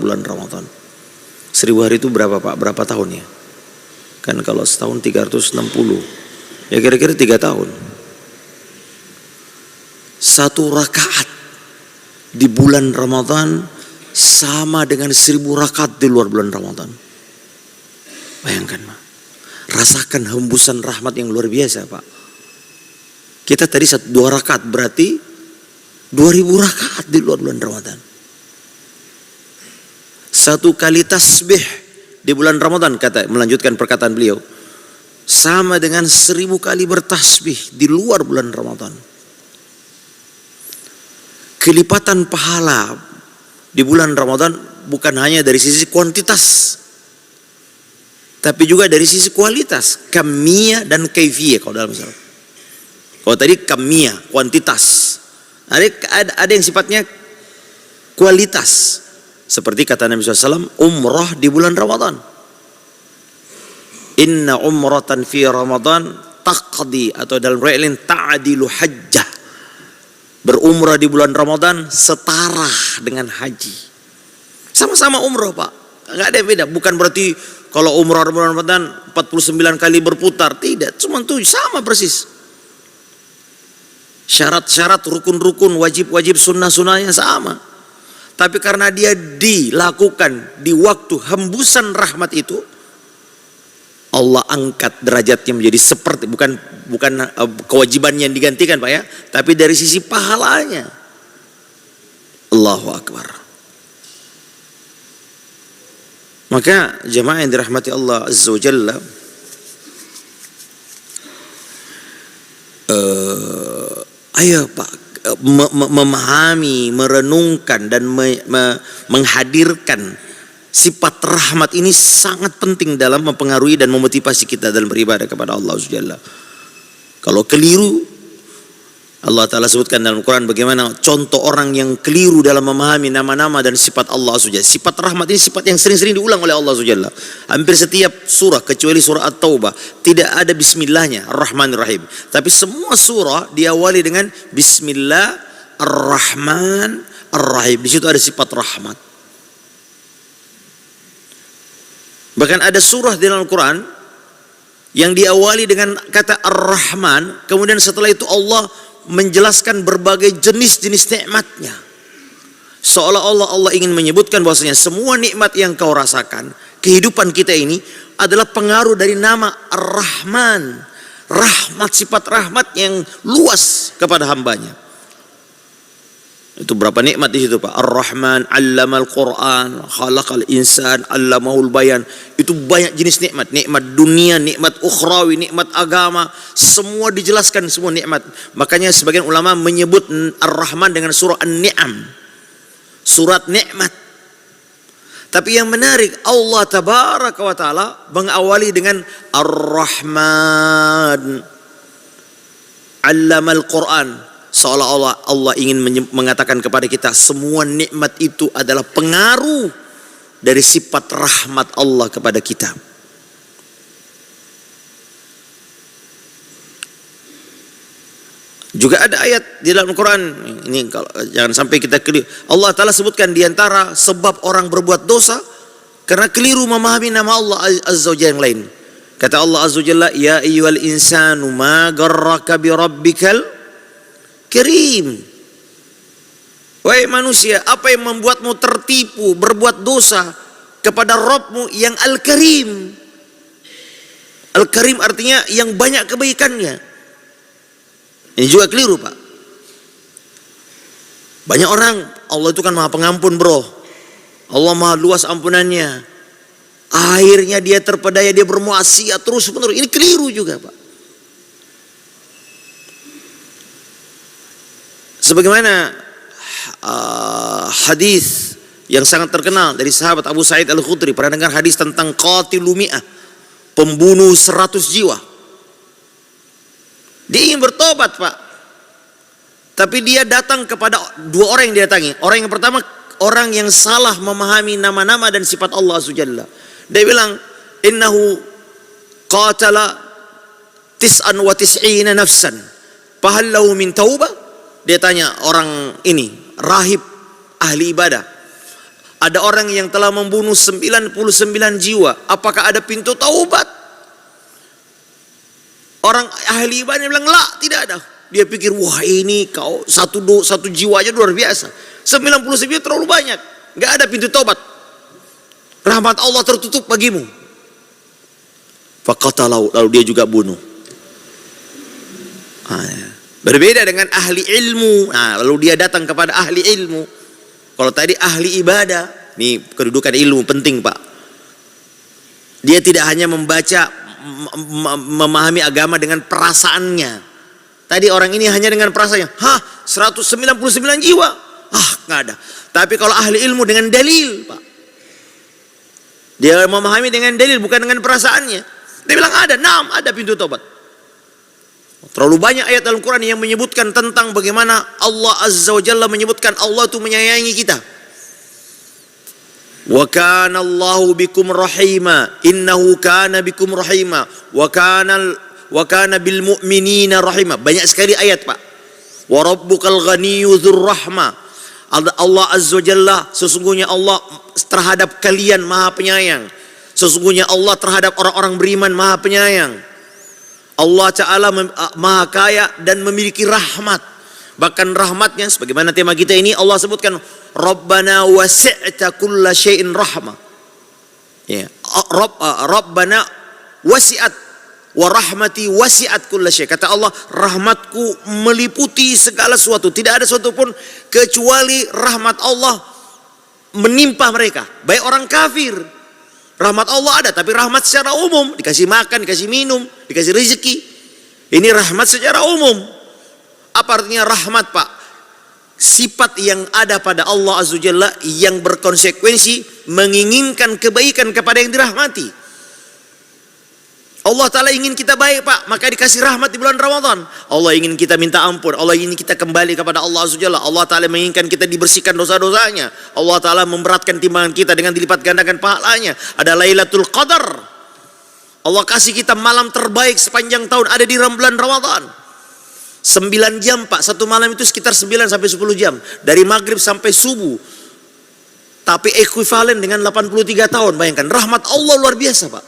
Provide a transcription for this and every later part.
bulan Ramadan. 1000 hari itu berapa Pak? Berapa tahun ya? Kan kalau setahun 360, ya kira-kira 3 tahun. 1 rakaat di bulan Ramadan sama dengan 1000 rakaat di luar bulan Ramadan. Bayangkan Pak, rasakan hembusan rahmat yang luar biasa Pak. Kita tadi 2 rakaat, berarti 2000 rakaat di luar bulan Ramadan. 1 kali tasbih di bulan Ramadan, melanjutkan perkataan beliau, sama dengan 1000 kali bertasbih di luar bulan Ramadan. Kelipatan pahala di bulan Ramadan bukan hanya dari sisi kuantitas, tapi juga dari sisi kualitas, kamiyah dan kaifiyah kalau dalam Islam. Kalau tadi kamiyah, kuantitas. Ada yang sifatnya kualitas. Seperti kata Nabi SAW, umrah di bulan Ramadan. Inna umratan fi Ramadan taqdi, atau dalam riwayat lain ta'dilu hajjah. Berumrah di bulan Ramadan setara dengan haji. Sama-sama umrah Pak, nggak ada yang beda. Bukan berarti kalau umrah di bulan Ramadan 49 kali berputar, tidak. Cuma itu sama persis. Syarat-syarat, rukun-rukun, wajib-wajib, sunnah-sunnahnya sama. Tapi karena dia dilakukan di waktu hembusan rahmat itu, Allah angkat derajatnya menjadi seperti, bukan kewajiban yang digantikan Pak ya, tapi dari sisi pahalanya. Allahu Akbar. Maka jemaah yang dirahmati Allah Azza wa Jalla, ayo Pak, memahami, merenungkan dan menghadirkan sifat rahmat ini sangat penting dalam mempengaruhi dan memotivasi kita dalam beribadah kepada Allah Azza wa Jalla. Kalau keliru, Allah Ta'ala sebutkan dalam Quran bagaimana contoh orang yang keliru dalam memahami nama-nama dan sifat Allah Azza wa Jalla. Sifat rahmat ini sifat yang sering-sering diulang oleh Allah Azza wa Jalla. Hampir setiap surah kecuali surah At-Taubah tidak ada bismillahnya, Ar-Rahman Ar-Rahim. Tapi semua surah diawali dengan Bismillah Ar-Rahman Ar-Rahim. Di situ ada sifat rahmat. Bahkan ada surah di dalam Quran yang diawali dengan kata Ar-Rahman, kemudian setelah itu Allah menjelaskan berbagai jenis-jenis nikmatnya. Seolah-olah Allah ingin menyebutkan bahwasanya semua nikmat yang kau rasakan, kehidupan kita ini adalah pengaruh dari nama Ar-Rahman. Rahmat, sifat rahmat yang luas kepada hambanya. Itu berapa nikmat di situ Pak. Ar-Rahman, 'allamal Qur'an, khalaqal insan, 'allamahul bayan. Itu banyak jenis nikmat. Nikmat dunia, nikmat ukhrawi, nikmat agama. Semua dijelaskan, semua nikmat. Makanya sebagian ulama menyebut Ar-Rahman dengan surah An-Ni'am. Surat nikmat. Tapi yang menarik, Allah Tabaraka wa Ta'ala mengawali dengan Ar-Rahman, 'allamal Qur'an. Seolah-olah Allah ingin mengatakan kepada kita semua nikmat itu adalah pengaruh dari sifat rahmat Allah kepada kita. Juga ada ayat di dalam Quran, ini kalau jangan sampai kita keliru. Allah Ta'ala sebutkan di antara sebab orang berbuat dosa karena keliru memahami nama Allah Azza wa Jalla yang lain. Kata Allah Azza wa Jalla, ya ayyuhal insanu ma garraka bi rabbikal Karim. Wahai manusia, apa yang membuatmu tertipu berbuat dosa kepada Rabbmu yang Al-Karim? Al-Karim artinya yang banyak kebaikannya. Ini juga keliru Pak. Banyak orang, Allah itu kan maha pengampun bro, Allah maha luas ampunannya, akhirnya dia terpedaya, dia bermaksiat terus menerus. Ini keliru juga Pak. Sebagaimana hadis yang sangat terkenal dari sahabat Abu Sa'id Al-Khudri, pernah dengar hadis tentang qatilu mi'ah, pembunuh 100 jiwa. Dia ingin bertobat Pak, tapi dia datang kepada 2 orang yang dia datangi. Orang yang pertama, orang yang salah memahami nama-nama dan sifat Allah Azza wa Jalla. Dia bilang, innahu qatala 99 nafsan fahal lahu min taubah. Dia tanya orang ini, rahib ahli ibadah, Ada orang yang telah membunuh 99 jiwa. Apakah ada pintu taubat? Orang ahli ibadah bilang, lah, tidak ada. Dia pikir, wah ini kau satu jiwa aja luar biasa. 99 terlalu banyak. Gak ada pintu taubat. Rahmat Allah tertutup bagimu. Faqatalahu, lalu dia juga bunuh. Berbeda dengan ahli ilmu. Lalu dia datang kepada ahli ilmu. Kalau tadi ahli ibadah, ini kedudukan ilmu penting Pak. Dia tidak hanya membaca, memahami agama dengan perasaannya. Tadi orang ini hanya dengan perasaannya. 199 jiwa. Nggak ada. Tapi kalau ahli ilmu dengan dalil Pak. Dia memahami dengan dalil, bukan dengan perasaannya. Dia bilang ada pintu tobat. Terlalu banyak ayat dalam Quran yang menyebutkan tentang bagaimana Allah Azza wa Jalla menyebutkan Allah itu menyayangi kita. Wa kana Allahu bikum rahima, innahu kana bikum rahima, wa kana bil mu'minina rahima. Banyak sekali ayat Pak. Wa rabbukal ghaniyyu dzur rahmah. Allah Azza wa Jalla, sesungguhnya Allah terhadap kalian Maha Penyayang. Sesungguhnya Allah terhadap orang-orang beriman Maha Penyayang. Allah Ta'ala Maha Kaya dan memiliki rahmat. Bahkan rahmatnya sebagaimana tema kita ini Allah sebutkan Rabbana wasi'ta kulla syai'in rahmah. Ya, Rabbana wasi'at wa rahmati wasi'at kulla syai'. Kata Allah, rahmatku meliputi segala sesuatu. Tidak ada sesuatu pun kecuali rahmat Allah menimpa mereka. Baik orang kafir, rahmat Allah ada, tapi rahmat secara umum. Dikasih makan, dikasih minum, dikasih rezeki. Ini rahmat secara umum. Apa artinya rahmat Pak? Sifat yang ada pada Allah Azza wa Jalla yang berkonsekuensi menginginkan kebaikan kepada yang dirahmati. Allah Ta'ala ingin kita baik Pak, maka dikasih rahmat di bulan Ramadan. Allah ingin kita minta ampun, Allah ingin kita kembali kepada Allah Azza wa Jalla. Allah Ta'ala menginginkan kita dibersihkan dosa-dosanya. Allah Ta'ala memberatkan timbangan kita dengan dilipat gandakan pahalanya. Ada Lailatul Qadar. Allah kasih kita malam terbaik sepanjang tahun ada di bulan Ramadan. 9 jam Pak, satu malam itu sekitar 9 sampai 10 jam. Dari maghrib sampai subuh. Tapi ekuivalen dengan 83 tahun, bayangkan. Rahmat Allah luar biasa Pak.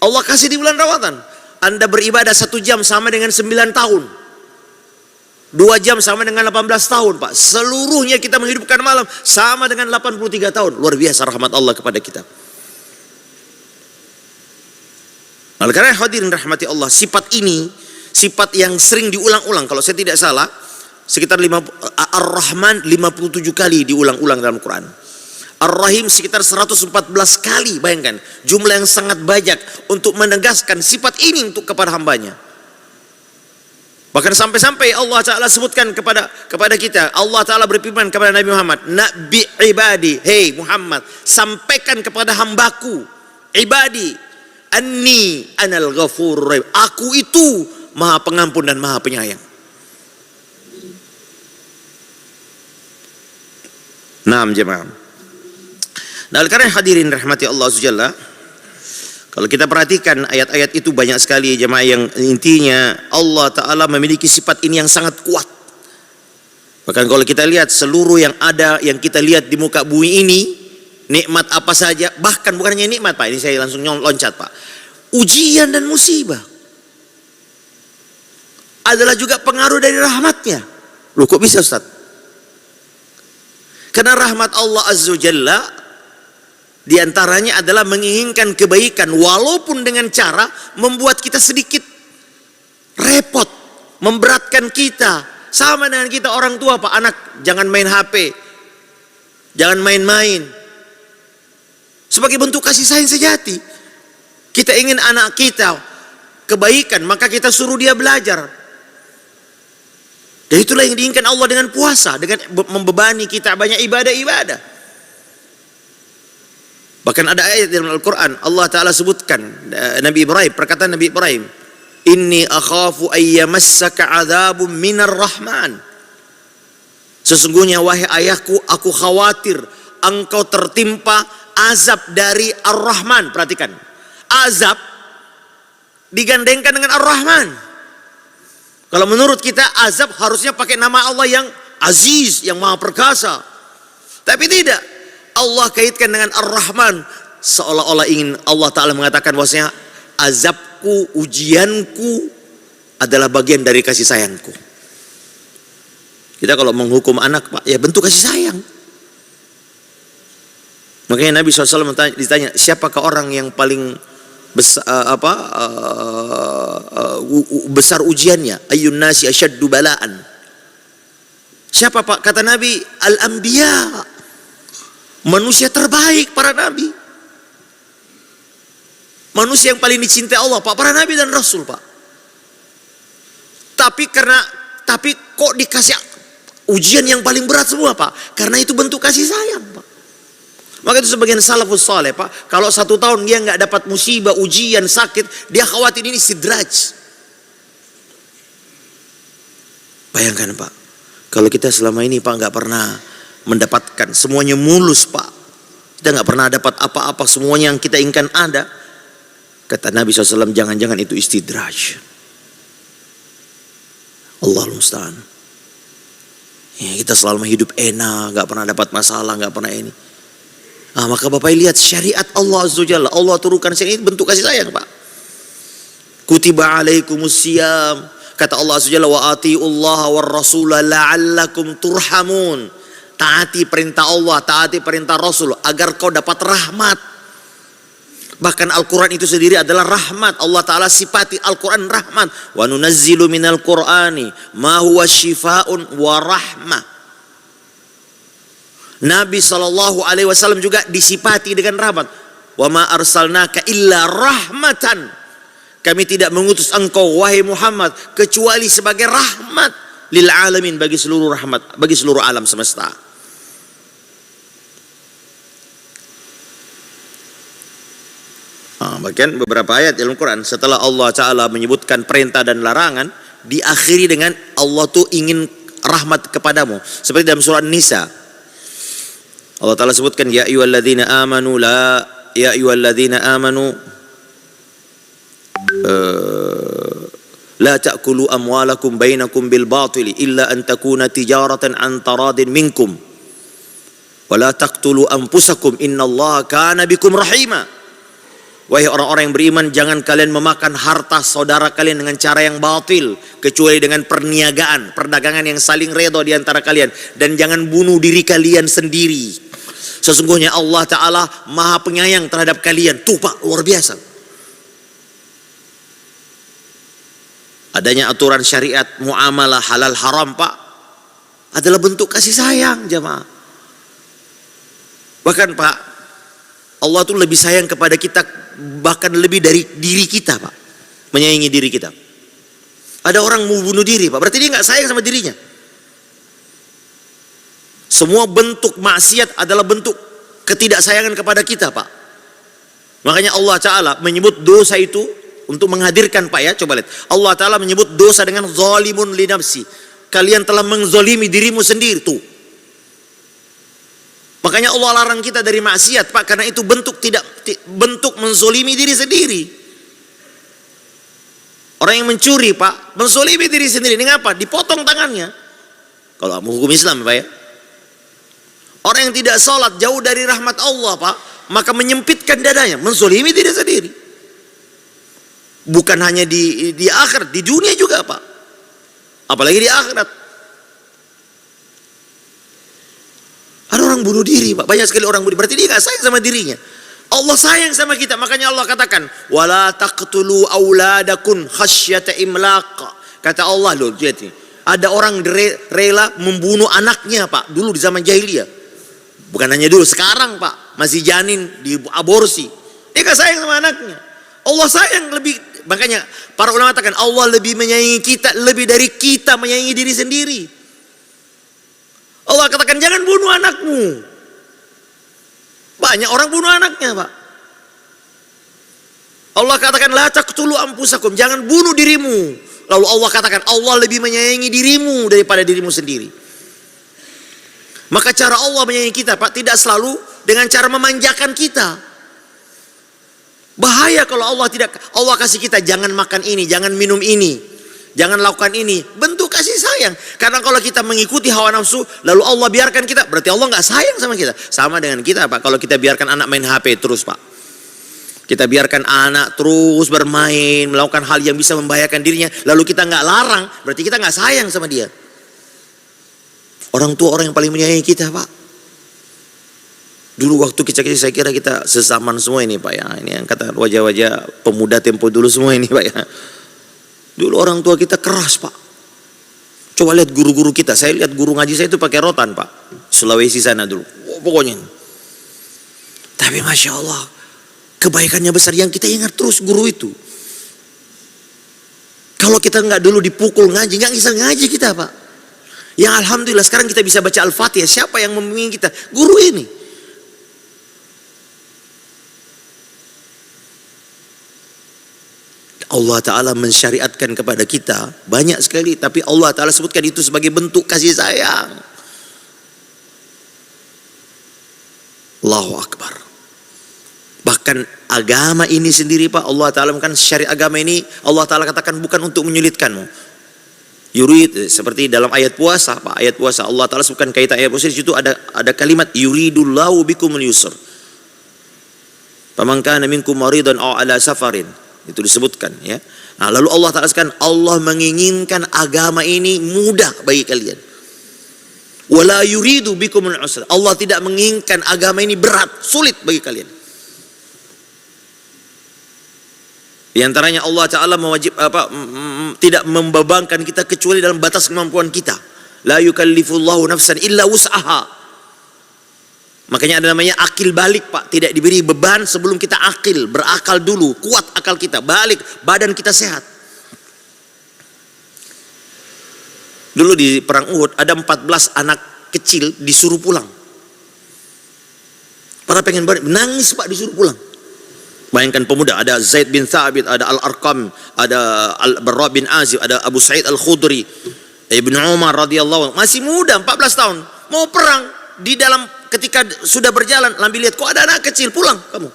Allah kasih di bulan Ramadan. Anda beribadah 1 jam sama dengan 9 tahun. 2 jam sama dengan 18 tahun Pak. Seluruhnya kita menghidupkan malam sama dengan 83 tahun. Luar biasa rahmat Allah kepada kita. Oleh karena hadirin rahmati Allah, sifat ini sifat yang sering diulang-ulang. Kalau saya tidak salah, sekitar Ar-Rahman 57 kali diulang-ulang dalam Quran. Ar-Rahim sekitar 114 kali. Bayangkan jumlah yang sangat banyak untuk menegaskan sifat ini untuk kepada hambanya. Bahkan sampai-sampai Allah Ta'ala sebutkan kepada kita. Allah Ta'ala berfirman kepada Nabi Muhammad, Nabi ibadi, hei Muhammad, sampaikan kepada hambaku, ibadi, anni anal ghafurur rahim, aku itu Maha Pengampun dan Maha Penyayang. Naam jemaah. Nah, karena hadirin rahmati Allah Subhanahu wa ta'ala, kalau kita perhatikan ayat-ayat itu banyak sekali jemaah, yang intinya Allah Ta'ala memiliki sifat ini yang sangat kuat. Bahkan kalau kita lihat seluruh yang ada, yang kita lihat di muka bumi ini, nikmat apa saja, bahkan bukan hanya nikmat Pak, ini saya langsung loncat Pak, ujian dan musibah adalah juga pengaruh dari rahmatnya. Loh kok bisa Ustaz? Karena rahmat Allah Azza wa Jalla di antaranya adalah menginginkan kebaikan walaupun dengan cara membuat kita sedikit repot, memberatkan kita. Sama dengan kita orang tua Pak, anak jangan main HP, jangan main-main. Sebagai bentuk kasih sayang sejati. Kita ingin anak kita kebaikan, maka kita suruh dia belajar. Dan itulah yang diinginkan Allah dengan puasa, dengan membebani kita banyak ibadah-ibadah. Bahkan ada ayat dalam Al-Quran, Allah Ta'ala sebutkan Nabi Ibrahim, perkataan Nabi Ibrahim, inni akhafu ayyamassaka azabun minar rahman. Sesungguhnya wahai ayahku, aku khawatir engkau tertimpa azab dari Ar-Rahman. Perhatikan, azab digandengkan dengan Ar-Rahman. Kalau menurut kita azab harusnya pakai nama Allah yang Aziz, yang Maha Perkasa. Tapi tidak. Allah kaitkan dengan Ar-Rahman, seolah-olah ingin Allah Ta'ala mengatakan bahwasanya azabku, ujianku adalah bagian dari kasih sayangku. Kita kalau menghukum anak, Pak, ya bentuk kasih sayang. Makanya Nabi SAW ditanya, siapakah orang yang paling besar ujiannya? Ayyun nasi asyaddu bala'an. Siapa, Pak? Kata Nabi, al-anbiya. Manusia terbaik, para nabi. Manusia yang paling dicintai Allah, Pak, para nabi dan rasul, Pak. Tapi kok dikasih ujian yang paling berat semua, Pak? Karena itu bentuk kasih sayang, Pak. Maka itu sebagian salafus saleh, Pak, kalau 1 tahun dia nggak dapat musibah, ujian, sakit, dia khawatir ini sidraj. Bayangkan, Pak, kalau kita selama ini, Pak, nggak pernah mendapatkan, semuanya mulus, Pak. Kita nggak pernah dapat apa-apa, semuanya yang kita inginkan ada. Kata Nabi SAW, jangan-jangan itu istidraj. Allahul musta'an. Ya, kita selalu hidup enak, nggak pernah dapat masalah, nggak pernah ini. Maka Bapak lihat syariat Allah Azza wa Jalla. Allah turunkan syariat ini bentuk kasih sayang, Pak. Kutiba alaikumusiyam. Kata Allah Azza wa Jalla, wa atiullaha war rasula la'allakum turhamun. Taati perintah Allah, taati perintah Rasul agar kau dapat rahmat. Bahkan Al-Quran itu sendiri adalah rahmat. Allah Ta'ala sifati Al-Quran rahmat. Wa nunazzilu minal Qur'ani ma huwa shifaun wa rahmah. Nabi SAW juga disifati dengan rahmat. Wa ma arsalnaka illa rahmatan. Kami tidak mengutus engkau wahai Muhammad kecuali sebagai rahmat lil alamin, bagi seluruh rahmat, bagi seluruh alam semesta. Bahkan beberapa ayat dalam Quran setelah Allah Ta'ala menyebutkan perintah dan larangan, diakhiri dengan Allah tuh ingin rahmat kepadamu. Seperti dalam surah An-Nisa, Allah Ta'ala sebutkan, ya ayyuhalladzina amanu la ta'kulu amwalakum bainakum bil batili illa an takuna tijaratan an taradin minkum wa la taqtulu anfusakum innallaha kana bikum rahima. Wahai orang-orang yang beriman, jangan kalian memakan harta saudara kalian dengan cara yang batil, kecuali dengan perniagaan, perdagangan yang saling redha di antara kalian. Dan jangan bunuh diri kalian sendiri. Sesungguhnya Allah Ta'ala maha penyayang terhadap kalian. Tuh, Pak, luar biasa. Adanya aturan syariat, muamalah halal haram, Pak, adalah bentuk kasih sayang, jemaah. Bahkan, Pak, Allah tuh lebih sayang kepada kita, bahkan lebih dari diri kita, Pak. Menyayangi diri kita. Ada orang mau bunuh diri, Pak, berarti dia nggak sayang sama dirinya. Semua bentuk maksiat adalah bentuk ketidaksayangan kepada kita, Pak. Makanya Allah Ta'ala menyebut dosa itu untuk menghadirkan, Pak, ya, coba lihat. Allah Ta'ala menyebut dosa dengan zalimun li nafsi. Kalian telah menzalimi dirimu sendiri, tuh. Makanya Allah larang kita dari maksiat, Pak, karena itu bentuk menzolimi diri sendiri. Orang yang mencuri, Pak, menzolimi diri sendiri. Ini ngapa? Dipotong tangannya. Kalau hukum Islam, Pak, ya. Orang yang tidak sholat jauh dari rahmat Allah, Pak, maka menyempitkan dadanya, menzolimi diri sendiri. Bukan hanya di akhirat, di dunia juga, Pak. Apalagi di akhirat. Ada orang bunuh diri, Pak. Banyak sekali orang bunuh diri. Berarti dia gak sayang sama dirinya. Allah sayang sama kita. Makanya Allah katakan, wala taqtulu auladakum khasyata imlaq. Kata Allah, loh, lihat nih. Ada orang rela membunuh anaknya, Pak. Dulu di zaman jahiliyah. Bukan hanya dulu, sekarang, Pak. Masih janin, diaborsi. Dia gak sayang sama anaknya. Allah sayang lebih. Makanya para ulama katakan, Allah lebih menyayangi kita, lebih dari kita menyayangi diri sendiri. Allah katakan, jangan bunuh anakmu. Banyak orang bunuh anaknya, Pak. Allah katakan, la taqtulu anfusakum, jangan bunuh dirimu. Lalu Allah katakan, Allah lebih menyayangi dirimu daripada dirimu sendiri. Maka cara Allah menyayangi kita, Pak, tidak selalu dengan cara memanjakan kita. Bahaya kalau Allah kasih kita, jangan makan ini, jangan minum ini, jangan lakukan ini. Bentuk kasih kasih sayang. Karena kalau kita mengikuti hawa nafsu, lalu Allah biarkan kita, berarti Allah nggak sayang sama kita. Sama dengan kita Pak, kalau kita biarkan anak main HP terus Pak. Kita biarkan anak terus bermain, melakukan hal yang bisa membahayakan dirinya, lalu kita nggak larang, berarti kita nggak sayang sama dia. Orang tua orang yang paling menyayangi kita Pak. Dulu waktu kecil-kecil saya kira kita sesaman semua ini Pak ya. Ini yang kata wajah-wajah pemuda tempo dulu semua ini Pak ya. Dulu orang tua kita keras Pak. Coba lihat guru-guru kita. Saya lihat guru ngaji saya itu pakai rotan Pak. Sulawesi sana dulu. Oh, pokoknya. Tapi Masya Allah. Kebaikannya besar yang kita ingat terus guru itu. Kalau kita nggak dulu dipukul ngaji, nggak bisa ngaji kita Pak. Yang Alhamdulillah sekarang kita bisa baca Al-Fatihah. Siapa yang membimbing kita? Guru ini. Allah Ta'ala mensyariatkan kepada kita banyak sekali, tapi Allah Ta'ala sebutkan itu sebagai bentuk kasih sayang. Allahu Akbar. Bahkan agama ini sendiri Pak, Allah Ta'ala kan syariat agama ini Allah Ta'ala katakan bukan untuk menyulitkanmu. Yurid, seperti dalam ayat puasa Pak, ayat puasa Allah Ta'ala sebutkan kaitan ayat puasa, di situ ada kalimat yuridullahu bikumul yusr. Faman kana minkum maridan aw ala safarin. Itu disebutkan ya. Nah, lalu Allah Ta'ala sekalian, Allah menginginkan agama ini mudah bagi kalian. Wala yuridu bikumul usra. Allah tidak menginginkan agama ini berat, sulit bagi kalian. Di antaranya Allah Ta'ala tidak membebankan kita kecuali dalam batas kemampuan kita. La yukallifullahu nafsan illa wus'aha. Makanya ada namanya akil balik Pak. Tidak diberi beban sebelum kita akil. Berakal dulu. Kuat akal kita. Balik. Badan kita sehat. Dulu di perang Uhud ada 14 anak kecil disuruh pulang. Para pengen balik. Nangis Pak disuruh pulang. Bayangkan pemuda. Ada Zaid bin Thabit. Ada Al-Arqam. Ada Al-Barra bin Azib. Ada Abu Sa'id Al-Khudri. Ibnu Umar radhiyallahu anhu. Masih muda 14 tahun. Mau perang. Di dalam ketika sudah berjalan, lambi lihat kok ada anak kecil, pulang kamu.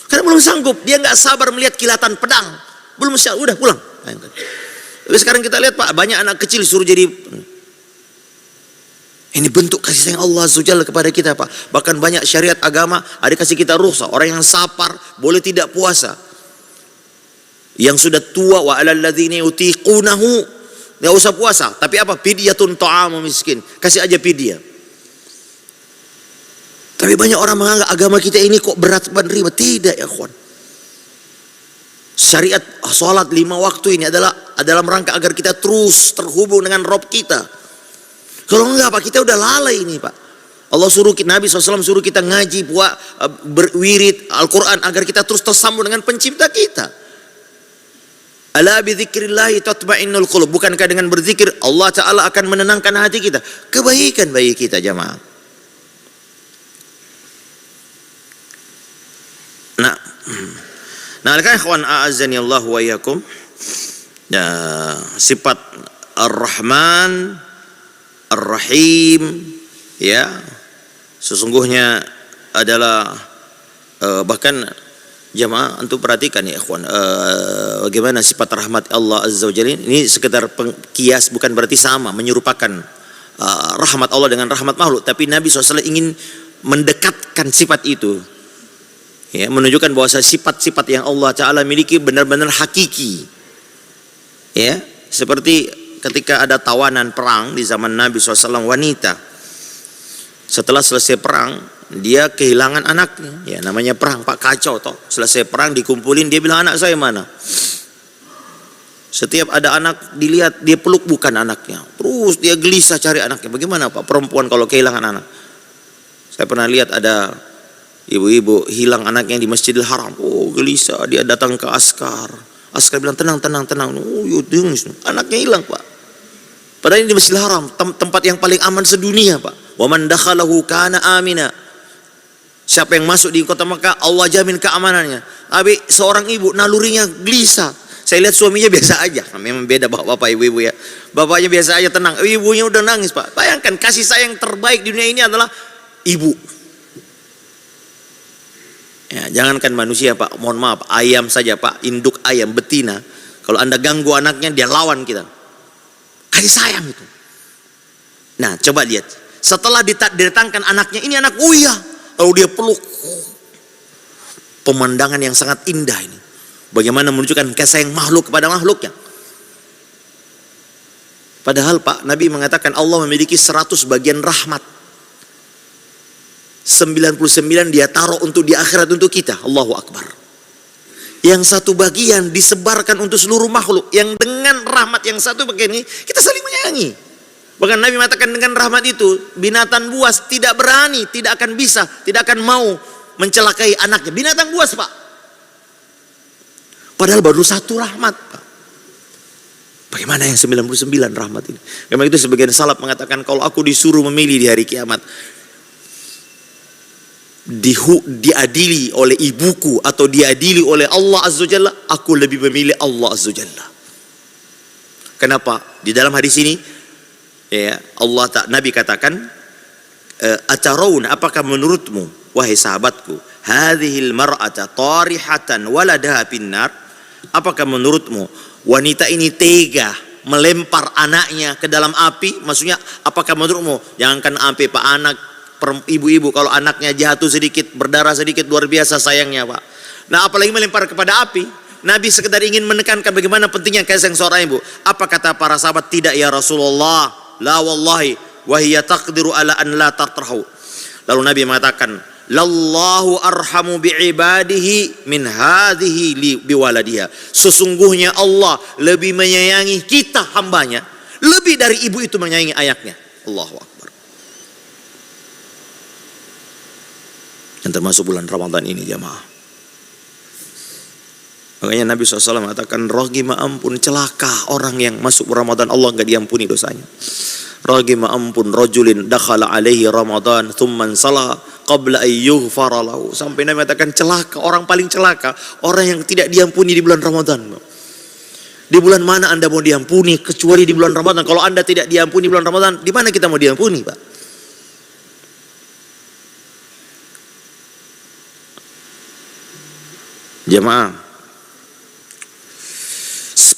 Karena belum sanggup, dia nggak sabar melihat kilatan pedang, belum siap, udah pulang. Tapi sekarang kita lihat Pak, banyak anak kecil suruh jadi. Ini bentuk kasih sayang Allah Azza wa Jalla kepada kita Pak. Bahkan banyak syariat agama ada kasih kita rukhsah. Orang yang sapar boleh tidak puasa. Yang sudah tua wa alal ladzina yutiqunahu, nggak usah puasa. Tapi apa? Fidyatun ta'amu miskin. Kasih aja fidyah. Tapi banyak orang menganggap agama kita ini kok berat menerima. Tidak ya kawan. Syariat sholat 5 waktu ini adalah dalam rangka agar kita terus terhubung dengan Rob kita. Kalau enggak Pak, kita udah lalai ini Pak. Allah suruh kita, Nabi SAW suruh kita ngaji, berwirid Al-Quran agar kita terus tersambung dengan pencipta kita. Ala bidzikrillahi tatma'innul qulub. Bukankah dengan berzikir Allah Ta'ala akan menenangkan hati kita? Kebaikan bagi kita jamaah. Nah, kan ikhwan a'azzani Allah wa iyyakum. Sifat Ar-Rahman, Ar-Rahim ya, sesungguhnya adalah bahkan jamaah antum perhatikan ya ikhwan, bagaimana sifat rahmat Allah Azza wa Jalla ini sekedar kias, bukan berarti sama menyerupakan rahmat Allah dengan rahmat makhluk, tapi Nabi SAW ingin mendekatkan sifat itu. Ya, menunjukkan bahwa sifat-sifat yang Allah Ta'ala miliki benar-benar hakiki. Ya, seperti ketika ada tawanan perang di zaman Nabi SAW, wanita. Setelah selesai perang, dia kehilangan anaknya. Ya, namanya perang, Pak, kacau toh. Selesai perang dikumpulin, dia bilang anak saya mana? Setiap ada anak dilihat, dia peluk bukan anaknya. Terus dia gelisah cari anaknya. Bagaimana Pak perempuan kalau kehilangan anak? Saya pernah lihat ada ibu-ibu hilang anaknya di Masjidil Haram. Oh gelisah, dia datang ke askar. Askar bilang tenang. Oh anaknya hilang Pak. Padahal ini di Masjidil Haram, tempat yang paling aman sedunia Pak. Wa man dakhalahu kana amina. Siapa yang masuk di kota Makkah, Allah jamin keamanannya. Tapi seorang ibu nalurinya gelisah. Saya lihat suaminya biasa aja. Memang beda bapak ibu-ibu ya. Bapaknya biasa aja tenang. Ibunya udah nangis Pak. Bayangkan kasih sayang terbaik di dunia ini adalah ibu. Ya, jangankan manusia Pak, mohon maaf, ayam saja Pak, induk ayam betina. Kalau Anda ganggu anaknya, dia lawan kita. Kasih sayang itu. Nah, coba lihat. Setelah didatangkan anaknya, ini anak Uya. Lalu dia peluk. Pemandangan yang sangat indah ini. Bagaimana menunjukkan kasih sayang makhluk kepada makhluknya. Padahal Pak, Nabi mengatakan Allah memiliki 100 bagian rahmat. 99 dia taruh untuk di akhirat untuk kita. Allahu Akbar. Yang satu bagian disebarkan untuk seluruh makhluk. Yang dengan rahmat yang satu bagian ini, kita saling menyayangi. Bahkan Nabi mengatakan dengan rahmat itu, binatang buas tidak berani, tidak akan bisa, tidak akan mau mencelakai anaknya. Binatang buas Pak. Padahal baru satu rahmat Pak. Bagaimana yang 99 rahmat ini? Memang itu sebagian salaf mengatakan, kalau aku disuruh memilih di hari kiamat, diadili oleh ibuku atau diadili oleh Allah Azza wa Jalla, aku lebih memilih Allah Azza wa Jalla. Kenapa? Di dalam hadis ini ya Nabi katakan, atarawun, apakah menurutmu wahai sahabatku, hadhil mar'ata tarihatan waladaha finnar, apakah menurutmu wanita ini tega melempar anaknya ke dalam api? Maksudnya apakah menurutmu, jangankan api Pak, anak ibu-ibu kalau anaknya jatuh sedikit, berdarah sedikit, luar biasa sayangnya Pak. Nah apalagi melempar kepada api. Nabi sekedar ingin menekankan bagaimana pentingnya kasih sayang seorang ibu. Apa kata para sahabat? Tidak ya Rasulullah, la wallahi wa hiya taqdiru ala an la tartahu. Lalu Nabi mengatakan, lallahu arhamu bi'ibadihi min hadhihi biwaladiha. Sesungguhnya Allah lebih menyayangi kita hambanya, lebih dari ibu itu menyayangi ayahnya. Allahu Akbar. Yang termasuk bulan Ramadan ini jamaah. Makanya Nabi SAW mengatakan, rohima ampun, celaka orang yang masuk Ramadan Allah gak diampuni dosanya. Rohima ampun rajulin dakhala alaihi Ramadan thumman salah qabla ayyughfara lahu. Sampai Nabi mengatakan celaka, orang paling celaka, orang yang tidak diampuni di bulan Ramadan. Di bulan mana Anda mau diampuni kecuali di bulan Ramadan? Kalau Anda tidak diampuni di bulan Ramadan, di mana kita mau diampuni Pak? Jemaah,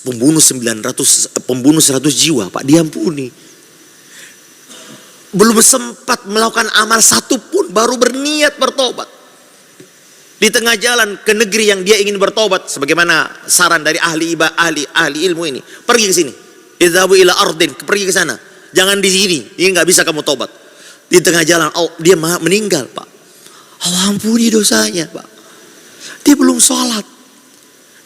pembunuh 100 jiwa Pak diampuni. Belum sempat melakukan amal satu pun baru berniat bertobat. Di tengah jalan ke negeri yang dia ingin bertobat, sebagaimana saran dari ahli ilmu ini, pergi ke sini. Idzabu ila ardin, pergi ke sana. Jangan di sini, ini nggak bisa kamu tobat. Di tengah jalan dia meninggal Pak. Allah ampuni dosanya Pak. Dia belum sholat,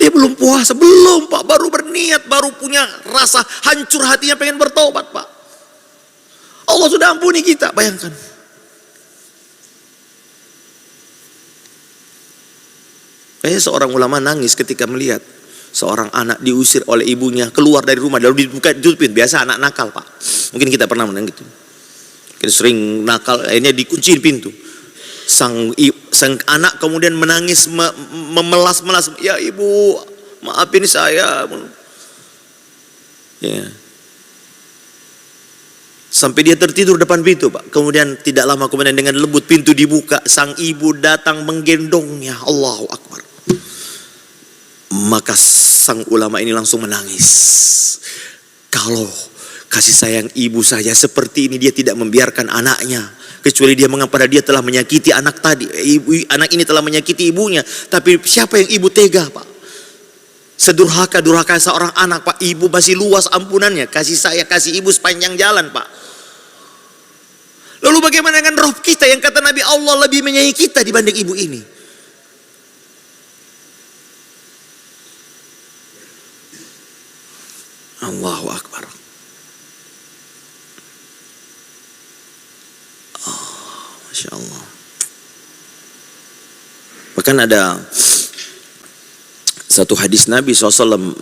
dia belum puasa, belum Pak, baru berniat, baru punya rasa hancur hatinya pengen bertobat Pak. Allah sudah ampuni kita, bayangkan. Kayaknya seorang ulama nangis ketika melihat seorang anak diusir oleh ibunya keluar dari rumah, lalu ditutupin. Biasa anak nakal Pak, mungkin kita pernah menang gitu. Kita sering nakal, akhirnya dikunciin pintu. Sang anak kemudian menangis, memelas-melas, ya ibu maafin saya ya. Sampai dia tertidur depan pintu Pak. Kemudian tidak lama kemudian dengan lembut pintu dibuka, sang ibu datang menggendongnya. Allahu Akbar. Maka sang ulama ini langsung menangis. Kalau kasih sayang ibu saja seperti ini, dia tidak membiarkan anaknya, kecuali dia mengapa dia telah menyakiti anak tadi. Anak ini telah menyakiti ibunya, tapi siapa yang ibu tega Pak? Sedurhaka seorang anak Pak. Ibu masih luas ampunannya, kasih saya, kasih ibu sepanjang jalan Pak. Lalu bagaimana dengan roh kita yang kata Nabi, Allah lebih menyayangi kita dibanding ibu ini? Allahu Akbar. Masya Allah. Bahkan ada satu hadis Nabi SAW,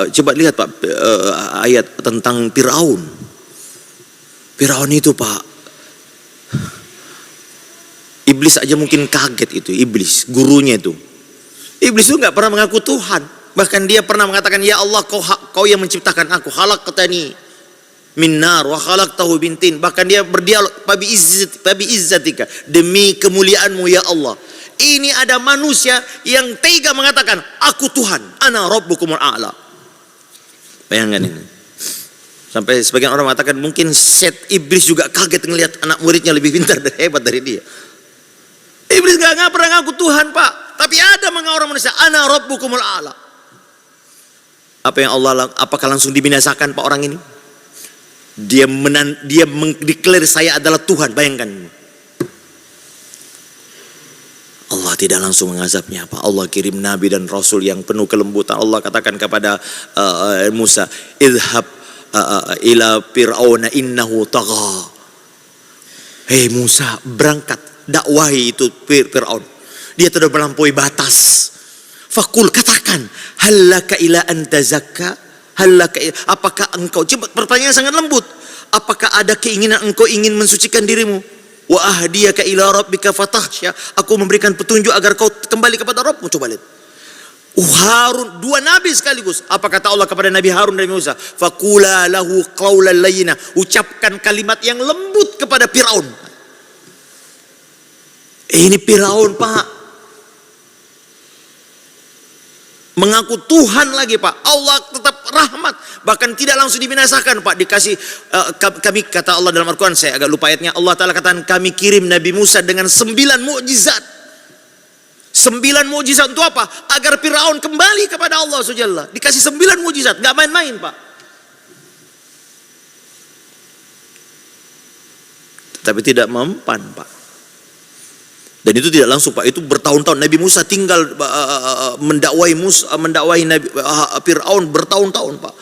coba lihat Pak, ayat tentang Fir'aun. Fir'aun itu Pak, iblis aja mungkin kaget itu, iblis, gurunya itu. Iblis itu gak pernah mengaku Tuhan. Bahkan dia pernah mengatakan, ya Allah, kau yang menciptakan aku, khalaqtani min nar wa khalaqtahu min tin. Bahkan dia berdialog, babi izzatika, demi kemuliaanmu ya Allah. Ini ada manusia yang tega mengatakan, aku Tuhan, ana rabbukumul a'la. Bayangkan ini. Sampai sebagian orang mengatakan mungkin set iblis juga kaget ngelihat anak muridnya lebih pintar dan hebat dari dia. Iblis gak pernah ngaku Tuhan, Pak. Tapi ada orang manusia, ana rabbukumul a'la. Apakah langsung dibinasakan Pak orang ini? Dia mendeklar saya adalah Tuhan, bayangkan. Allah tidak langsung mengazabnya, Pak. Allah kirim nabi dan rasul yang penuh kelembutan. Allah katakan kepada Musa, idhab ila fir'auna innahu tagha. Hei Musa, berangkat dakwahi itu Fir'aun. Dia sudah melampaui batas. Fakul, katakan, hallaka ila anta zakka, apakah engkau, coba pertanyaan sangat lembut, apakah ada keinginan engkau ingin mensucikan dirimu? Wa ahdiyaka ila rabbika fatahsya, aku memberikan petunjuk agar kau kembali kepada Rabbmu. Coba lihat. Harun, dua nabi sekaligus. Apa kata Allah kepada Nabi Harun dan Musa? Faqula lahu qawlan layyina, ucapkan kalimat yang lembut kepada Firaun. Ini Firaun, Pak, mengaku Tuhan lagi, Pak. Allah tetap rahmat, bahkan tidak langsung dibinasakan, Pak. Dikasih kami, kata Allah dalam Al-Quran, saya agak lupa ayatnya, Allah Ta'ala katakan kami kirim Nabi Musa dengan 9 mukjizat. 9 mukjizat untuk apa? Agar Firaun kembali kepada Allah SWT. Dikasih 9 mukjizat, gak main-main, Pak. Tapi tidak mempan, Pak. Dan itu tidak langsung, Pak. Itu bertahun-tahun Nabi Musa tinggal mendakwahi Nabi Firaun bertahun-tahun, Pak.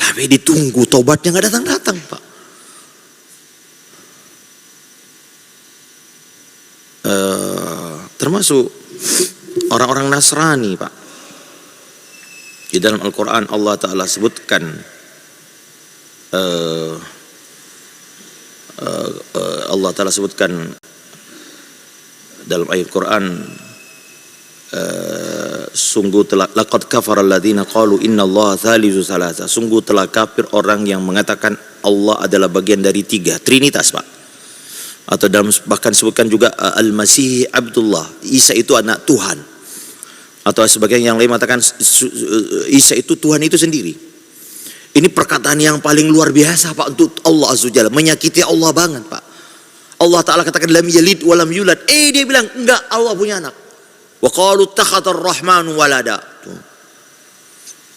Tapi ditunggu tobatnya nggak datang-datang, Pak. Termasuk orang-orang Nasrani, Pak. Di dalam Al-Quran Allah Ta'ala sebutkan Allah Ta'ala sebutkan dalam ayat Quran, sungguh telah laqad kafara alladziina qalu innallaha tsalitsu tsalatsa, sungguh telah kafir orang yang mengatakan Allah adalah bagian dari 3, Trinitas, Pak. Atau dalam bahkan sebutkan juga Al-Masih Abdullah, Isa itu anak Tuhan. Atau sebagian yang lain mengatakan Isa itu Tuhan itu sendiri. Ini perkataan yang paling luar biasa, Pak, untuk Allah Azza wa Jalla, menyakiti Allah banget, Pak. Allah Ta'ala katakan lam yalid wa lam yulad. Dia bilang enggak, Allah punya anak. Wa qalu ittakhadar rahmanu walada.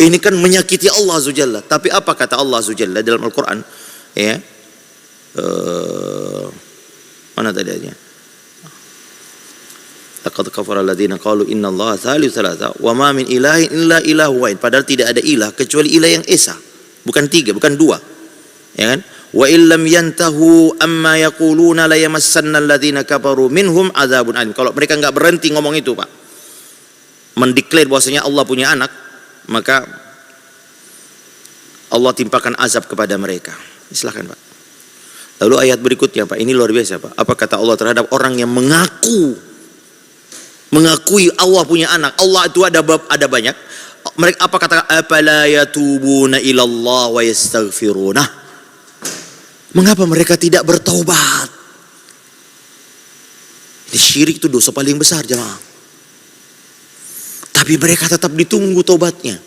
Ini kan menyakiti Allah Azza wa Jalla. Tapi apa kata Allah Azza wa Jalla dalam Al-Quran? Ya. Mana tadi aja? Laqad kafara alladziina qalu innallaha tsalitsu tsalatsa wa ma min ilahin illa ilahu wahid. Padahal tidak ada ilah kecuali ilah yang esa. Bukan 3, bukan 2. Ya kan? Wa illam yantahu amma yaquluna la yamassanna alladziina kafaru minhum adzabun alim. Kalau mereka enggak berhenti ngomong itu, Pak, mendeklar bahwasanya Allah punya anak, maka Allah timpakan azab kepada mereka. Silakan, Pak. Lalu ayat berikutnya, Pak, ini luar biasa, Pak. Apa kata Allah terhadap orang yang mengakui Allah punya anak? Allah itu ada banyak. Mereka apa kata? Afala yatubuna ilallah wa yastaghfirunah. Mengapa mereka tidak bertaubat? Ini syirik itu dosa paling besar, jemaah. Tapi mereka tetap ditunggu taubatnya.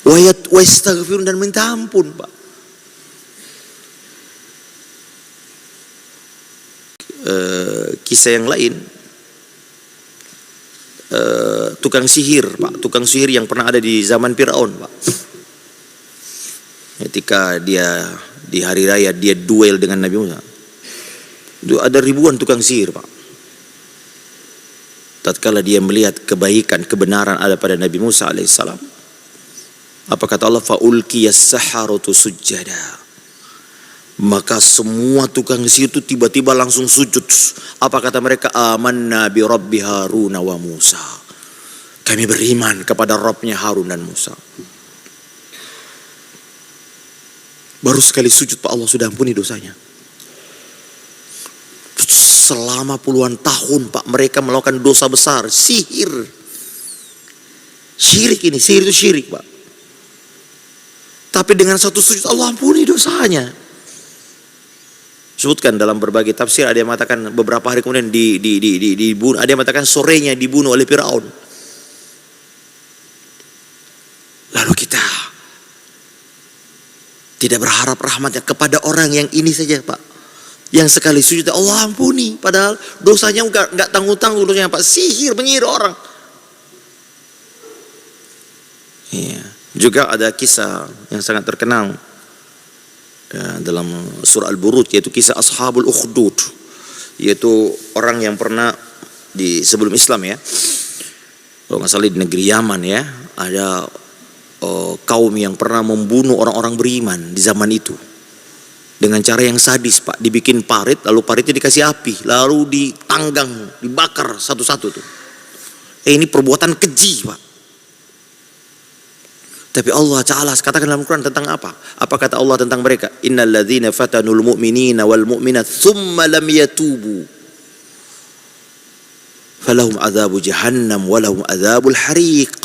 Wa yastaghfirun, dan minta ampun, Pak. Kisah yang lain, tukang sihir, Pak, tukang sihir yang pernah ada di zaman Firaun, Pak. Ketika dia di hari raya dia duel dengan Nabi Musa, itu ada ribuan tukang sihir, Pak. Tatkala dia melihat kebaikan, kebenaran ada pada Nabi Musa alaihissalam, apa kata Allah? Faulqiyas saharatu sujjada. Maka semua tukang sihir itu tiba-tiba langsung sujud. Apa kata mereka? Amanna bi Rabbi Harun wa Musa. Kami beriman kepada Rabbnya Harun dan Musa. Baru sekali sujud, Pak, Allah sudah ampuni dosanya. Selama puluhan tahun, Pak, mereka melakukan dosa besar, sihir. Syirik ini, sihir itu syirik, Pak. Tapi dengan satu sujud Allah ampuni dosanya. Sebutkan dalam berbagai tafsir, ada yang mengatakan beberapa hari kemudian dibunuh, ada yang mengatakan sorenya dibunuh oleh Firaun. Lalu kita Tidak berharap rahmatnya kepada orang yang ini saja Pak. Yang sekali sujud Allah ampuni, padahal dosanya enggak tanggung-tanggung dosanya Pak, sihir, menyihir orang. Iya. Juga ada kisah yang sangat terkenal dalam surah Al-Buruj, yaitu kisah Ashabul Ukhdud, yaitu orang yang pernah sebelum Islam ya, kalau nggak salah di negeri Yaman ya, ada kaum yang pernah membunuh orang-orang beriman di zaman itu dengan cara yang sadis Pak. Dibikin parit, lalu paritnya dikasih api, lalu ditanggang, dibakar satu-satu tuh. Ini perbuatan keji Pak. Tapi Allah Ta'ala katakan dalam Al-Quran tentang apa? Apa kata Allah tentang mereka? Innal ladzina fatanul mu'minina wal mu'minat thumma lam yatubu falahum adzabu jahannam walahum adzabul hariq.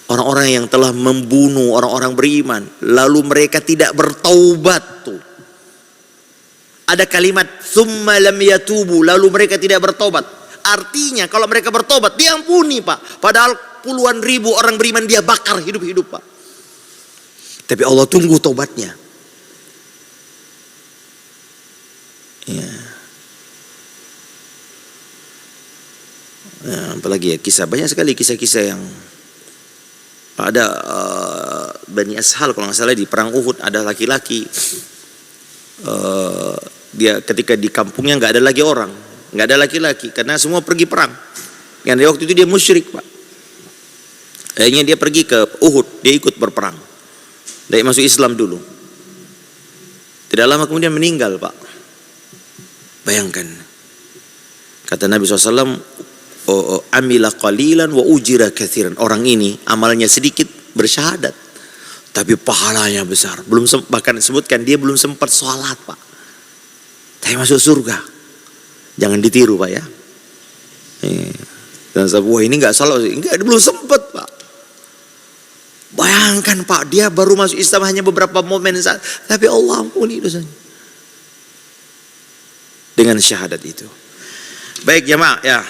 Orang-orang yang telah membunuh orang-orang beriman lalu mereka tidak bertaubat tuh. Ada kalimat thumma lam yatubu, lalu mereka tidak bertobat. Artinya kalau mereka bertobat diampuni Pak. Padahal puluhan ribu orang beriman dia bakar hidup-hidup Pak. Tapi Allah tunggu taubatnya. Ya. Apalagi ya kisah, banyak sekali kisah-kisah yang ada Bani Ashal kalau nggak salah di perang Uhud, ada laki-laki dia ketika di kampungnya nggak ada lagi orang, nggak ada laki-laki karena semua pergi perang. Yang waktu itu dia musyrik Pak. Akhirnya dia pergi ke Uhud, dia ikut berperang. Dia masuk Islam dulu. Tidak lama kemudian meninggal Pak. Bayangkan. Kata Nabi SAW, amila qalilan wa ujira katsiran. Orang ini amalnya sedikit bersyahadat, tapi pahalanya besar. Bahkan disebutkan dia belum sempat sholat Pak, tapi masuk surga. Jangan ditiru Pak ya. Dan wah ini nggak salah, enggak, belum sempat Pak. Bayangkan Pak, dia baru masuk Islam hanya beberapa momen saat, tapi Allah ampuni dosanya dengan syahadat itu. Baik jemaah ya,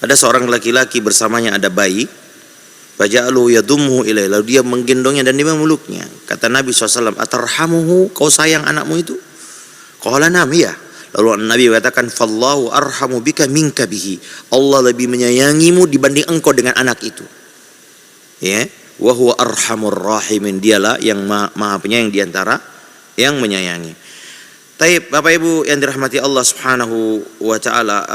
ada seorang laki-laki bersamanya ada bayi, faja'alu yadummu ilaihi, lalu dia menggendongnya dan dia memeluknya. Kata Nabi SAW, atarhamuhu, kau sayang anakmu itu? Qala na'am, ya. Lalu Nabi katakan, fallahu arhamu bika minka bihi, Allah lebih menyayangimu dibanding engkau dengan anak itu. Ya, wa huwa arhamur rahimin, dialah yang maha penyayang di antara yang menyayangi. Taib, Bapak Ibu yang dirahmati Allah Subhanahu wa taala,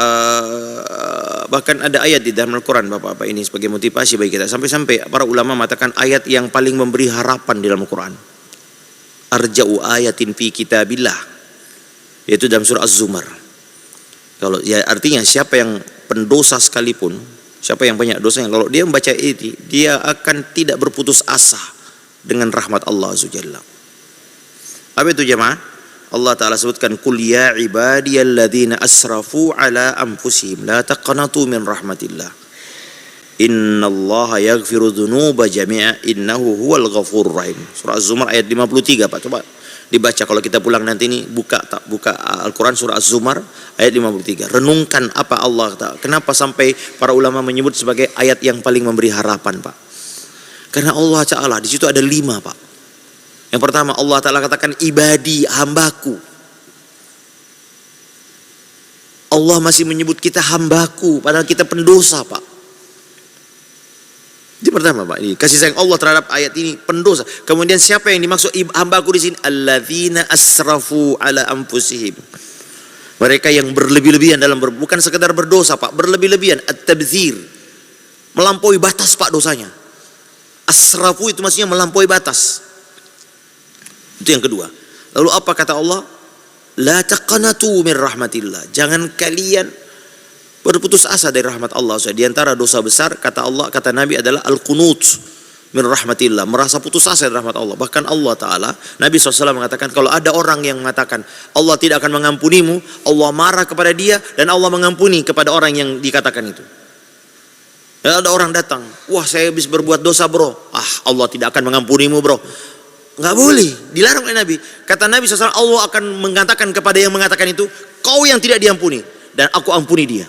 bahkan ada ayat di dalam Al-Qur'an Bapak-bapak ini sebagai motivasi bagi kita. Sampai-sampai para ulama mengatakan ayat yang paling memberi harapan di dalam Al-Qur'an. Arja'u ayatin fi kitabillah, yaitu dalam surah Az-Zumar. Kalau ya artinya siapa yang pendosa sekalipun, siapa yang banyak dosanya, kalau dia membaca ini, dia akan tidak berputus asa dengan rahmat Allah Azza Jalla. Apa itu jemaah? Allah Ta'ala sebutkan, Qul ya ibadiyalladzina asrafu ala anfusihim la taqnatu min rahmatillah innallaha yaghfiru dzunuba jami'a innahu huwal ghafurur rahim. Surah Az-Zumar ayat 53 Pak, coba dibaca kalau kita pulang nanti ini, buka Al-Quran surah Az-Zumar ayat 53. Renungkan apa Allah Ta'ala, kenapa sampai para ulama menyebut sebagai ayat yang paling memberi harapan Pak. Karena Allah Ta'ala di situ ada 5 Pak. Yang pertama Allah Ta'ala katakan ibadi, hambaku. Allah masih menyebut kita hambaku padahal kita pendosa Pak. Itu pertama Pak, ini kasih sayang Allah terhadap ayat ini, pendosa. Kemudian siapa yang dimaksud hambaku di sini? Alladzina asrafu ala anfusihim, mereka yang berlebih-lebihan dalam bukan sekedar berdosa Pak, berlebih-lebihan, at-tabdzir, melampaui batas Pak dosanya. Asrafu itu maksudnya melampaui batas. Itu yang kedua. Lalu apa kata Allah? La taqnatu min rahmatillah, jangan kalian berputus asa dari rahmat Allah. Di antara dosa besar kata Allah, kata Nabi adalah al-qunut min rahmatillah, merasa putus asa dari rahmat Allah. Bahkan Allah Ta'ala, Nabi SAW mengatakan, kalau ada orang yang mengatakan Allah tidak akan mengampunimu, Allah marah kepada dia dan Allah mengampuni kepada orang yang dikatakan itu. Dan ada orang datang, wah saya habis berbuat dosa bro, Allah tidak akan mengampunimu bro. Nggak boleh, dilarang oleh Nabi. Kata Nabi SAW, Allah akan mengatakan kepada yang mengatakan itu, kau yang tidak diampuni, dan aku ampuni dia.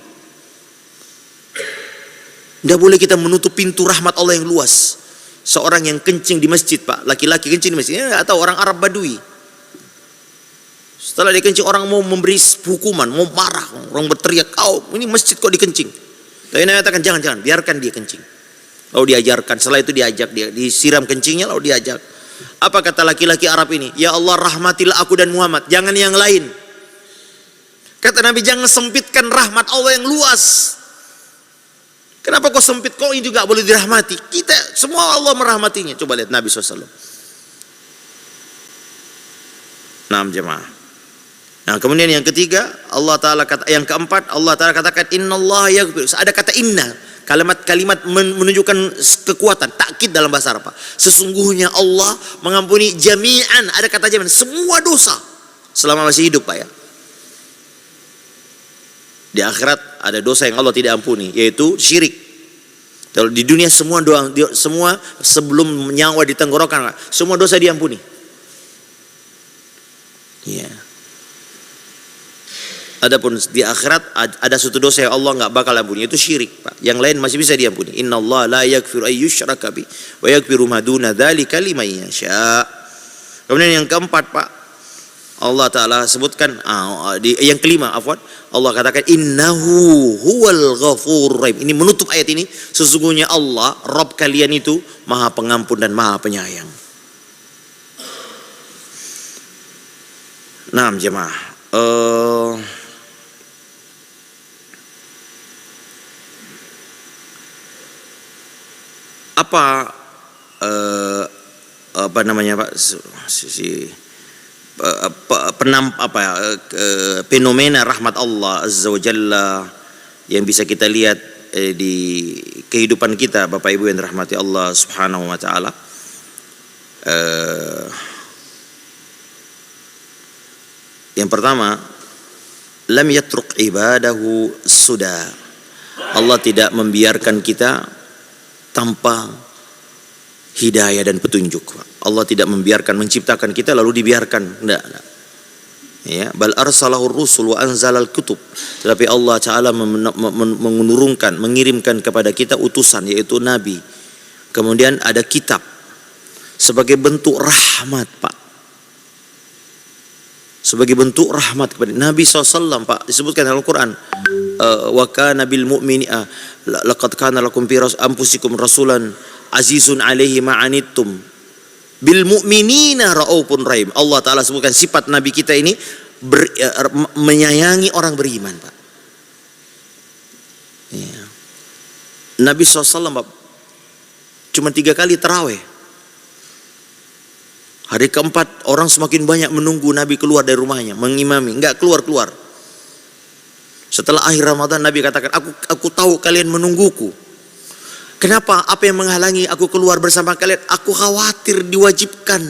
Tidak boleh kita menutup pintu rahmat Allah yang luas. Seorang yang kencing di masjid, Pak, laki-laki kencing di masjid, atau orang Arab Badui. Setelah dia kencing, orang mau memberi hukuman, mau marah, orang berteriak, kau ini masjid kok dikencing. Tapi Nabi katakan, jangan, biarkan dia kencing. Lalu diajarkan, setelah itu diajak dia, disiram kencingnya, lalu diajak. Apa kata laki-laki Arab ini? Ya Allah, rahmatilah aku dan Muhammad, jangan yang lain. Kata Nabi, jangan sempitkan rahmat Allah yang luas. Kenapa kau sempit? Kau ini juga boleh dirahmati. Kita semua Allah merahmatinya. Coba lihat Nabi SAW. Nah, jemaah. Nah, kemudian yang ketiga, Allah Ta'ala kata, yang keempat, Allah Ta'ala katakan, Inna Allah yaghfir. Ada kata inna. Kalimat menunjukkan kekuatan, takkid dalam bahasa Arab. Sesungguhnya Allah mengampuni jami'an, ada kata jami'an, semua dosa selama masih hidup, Pak ya. Di akhirat ada dosa yang Allah tidak ampuni, yaitu syirik. Kalau di dunia semua sebelum nyawa di tenggorokan, semua dosa diampuni. Ya. Adapun di akhirat ada satu dosa yang Allah nggak bakal ampuni, itu syirik, Pak. Yang lain masih bisa diampuni. Inna Allah la yaghfiru ayyushraka bi wa yaghfiru ma duna dzalika liman yasha. Kemudian yang keempat, Pak, Allah Ta'ala sebutkan yang kelima, Allah katakan innahu huwal ghafurur rahim. Ini menutup ayat ini, sesungguhnya Allah Rabb kalian itu Maha Pengampun dan Maha Penyayang. Nah, jemaah, apa namanya, Pak, fenomena rahmat Allah Azza wa Jalla yang bisa kita lihat di kehidupan kita, Bapak Ibu yang dirahmati Allah Subhanahu wa Ta'ala. Yang pertama, lam yatruk ibadahu suda. Allah tidak membiarkan kita tanpa hidayah dan petunjuk. Allah tidak membiarkan, menciptakan kita lalu dibiarkan. Enggak. Ya, bal arsalahur rusul wa anzalal kutub. Tetapi Allah Ta'ala menurunkan, mengirimkan kepada kita utusan, yaitu nabi. Kemudian ada kitab sebagai bentuk rahmat, Pak. Sebagai bentuk rahmat kepada Nabi SAW, Pak, disebutkan dalam Al-Quran, wa kana bil mu'minina laqad kana lakum fi anfusikum rasulan azizun alaihi ma'anittum bil mu'minina raufun rahim. Allah Ta'ala sebutkan sifat Nabi kita ini menyayangi orang beriman, Pak. Ya. Nabi SAW, Pak, cuma 3 kali tarawih. Hari keempat orang semakin banyak menunggu Nabi keluar dari rumahnya mengimami, enggak keluar. Setelah akhir Ramadan Nabi katakan, aku tahu kalian menungguku. Kenapa? Apa yang menghalangi aku keluar bersama kalian? Aku khawatir diwajibkan.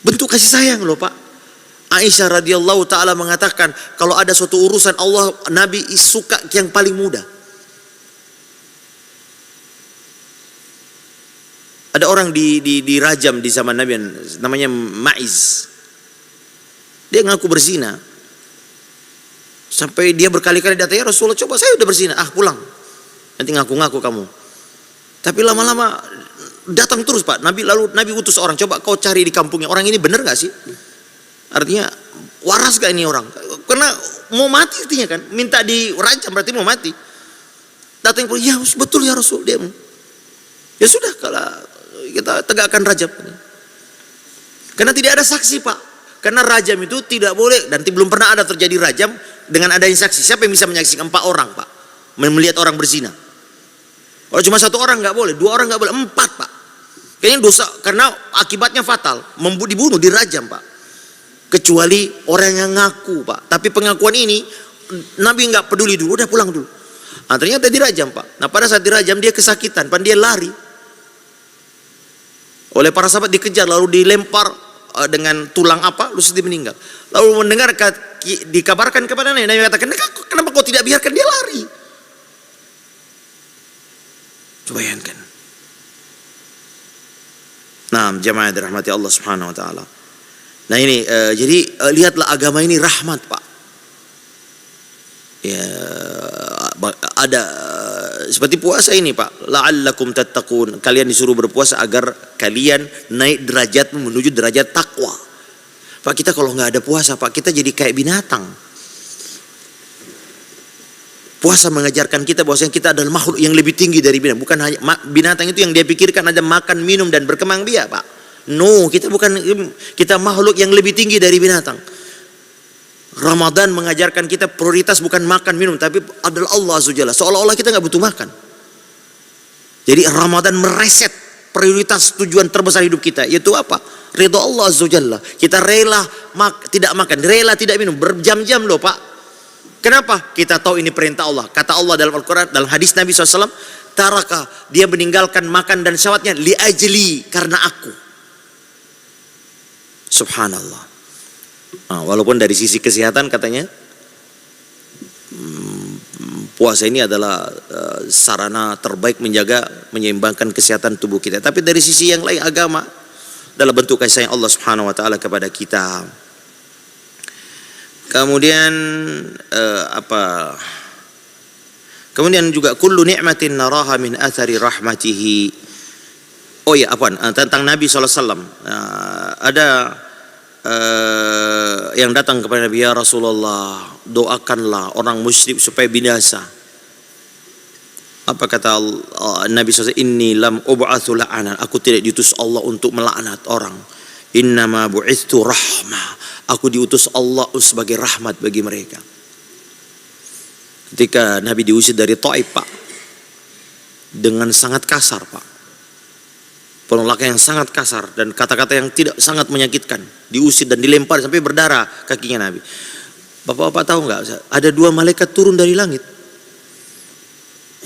Bentuk kasih sayang loh, Pak. Aisyah radhiyallahu taala mengatakan, kalau ada suatu urusan Allah, Nabi suka yang paling mudah. Ada orang dirajam di zaman Nabi, namanya Ma'iz. Dia ngaku berzina. Sampai dia berkali-kali datang, ya Rasulullah, coba saya udah berzina, pulang. Nanti ngaku-ngaku kamu. Tapi lama-lama datang terus, Pak. Lalu Nabi utus orang, coba kau cari di kampungnya, orang ini benar gak sih? Artinya waras gak ini orang? Karena mau mati artinya kan, minta dirajam berarti mau mati. Datang, ya betul ya Rasul. Dia, ya sudah, kalau kita tegakkan rajam. Karena tidak ada saksi, Pak. Karena rajam itu tidak boleh, dan belum pernah ada terjadi rajam dengan adanya saksi. Siapa yang bisa menyaksikan? 4 orang, Pak, melihat orang berzina. Kalau cuma 1 orang nggak boleh, 2 orang nggak boleh, 4, Pak. Kayaknya dosa, karena akibatnya fatal, dibunuh, dirajam, Pak. Kecuali orang yang ngaku, Pak. Tapi pengakuan ini Nabi nggak peduli dulu, udah pulang dulu. Ternyata dirajam, Pak. Nah, pada saat dirajam dia kesakitan, dia lari. Oleh para sahabat dikejar, lalu dilempar dengan tulang lalu dia meninggal. Lalu mendengar dikabarkan kepada Nabi, Nabi katakan, kenapa kau tidak biarkan dia lari? Coba bayangkan. Nah, Nah, jamaah dirahmati Allah Subhanahu wa taala. Nah ini jadi lihatlah agama ini rahmat, Pak. Ya, ada seperti puasa ini, Pak. La'allakum tattaqun. Kalian disuruh berpuasa agar kalian naik derajatmu menuju derajat takwa. Pak, kita kalau nggak ada puasa, Pak, kita jadi kayak binatang. Puasa mengajarkan kita bahwasanya kita adalah makhluk yang lebih tinggi dari binatang. Bukan hanya binatang itu yang dia pikirkan ada makan, minum dan berkembang biak, Pak. No, kita bukan, kita makhluk yang lebih tinggi dari binatang. Ramadan mengajarkan kita prioritas bukan makan minum, tapi adalah Allah Azza wa Jalla. Seolah-olah kita nggak butuh makan. Jadi Ramadan mereset prioritas tujuan terbesar hidup kita, yaitu apa? Ridha Allah Azza wa Jalla. Kita rela tidak makan, rela tidak minum berjam-jam loh, Pak. Kenapa? Kita tahu ini perintah Allah. Kata Allah dalam Al-Quran, dalam hadis Nabi SAW, taraka, dia meninggalkan makan dan syahwatnya li ajli, karena aku. Subhanallah. Walaupun dari sisi kesehatan katanya puasa ini adalah sarana terbaik menyeimbangkan kesehatan tubuh kita. Tapi dari sisi yang lain, agama adalah bentuk kasih sayang Allah Subhanahu wa taala kepada kita. Kemudian kemudian juga kullu ni'matin naraha min athari rahmatihi. Oh ya, tentang Nabi SAW. Ada yang datang kepada Nabi, ya Rasulullah, doakanlah orang musyrik supaya binasa. Apa kata Nabi SAW? Inni lam ub'atsu la'anan. Aku tidak diutus Allah untuk melaknat orang. Innama bu'itsu rahmah. Aku diutus Allah sebagai rahmat bagi mereka. Ketika Nabi diusir dari Taif, Pak, dengan sangat kasar, Pak, penolakan yang sangat kasar dan kata-kata yang tidak sangat menyakitkan, diusir dan dilempar sampai berdarah kakinya Nabi. Bapak-bapak tahu nggak? Ada dua malaikat turun dari langit.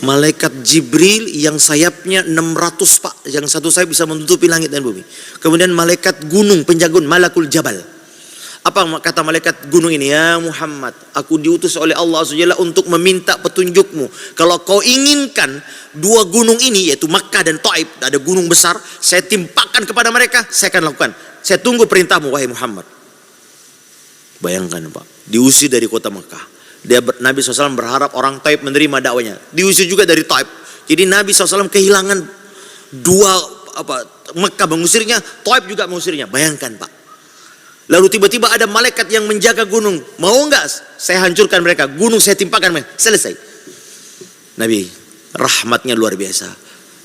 Malaikat Jibril yang sayapnya 600, Pak, yang satu sayap bisa menutupi langit dan bumi. Kemudian malaikat gunung penjagun, Malakul Jabal. Apa kata malaikat gunung ini? Ya Muhammad, aku diutus oleh Allah SWT untuk meminta petunjukmu. Kalau kau inginkan dua gunung ini, yaitu Makkah dan Taif, ada gunung besar, saya timpakan kepada mereka, saya akan lakukan. Saya tunggu perintahmu, wahai Muhammad. Bayangkan, Pak, diusir dari kota Makkah. Nabi SAW berharap orang Taif menerima dakwanya. Diusir juga dari Taif. Jadi Nabi SAW kehilangan dua, Makkah mengusirnya, Taif juga mengusirnya. Bayangkan, Pak. Lalu tiba-tiba ada malaikat yang menjaga gunung. Mau enggak saya hancurkan mereka? Gunung saya timpakan mereka. Selesai. Nabi, rahmatnya luar biasa.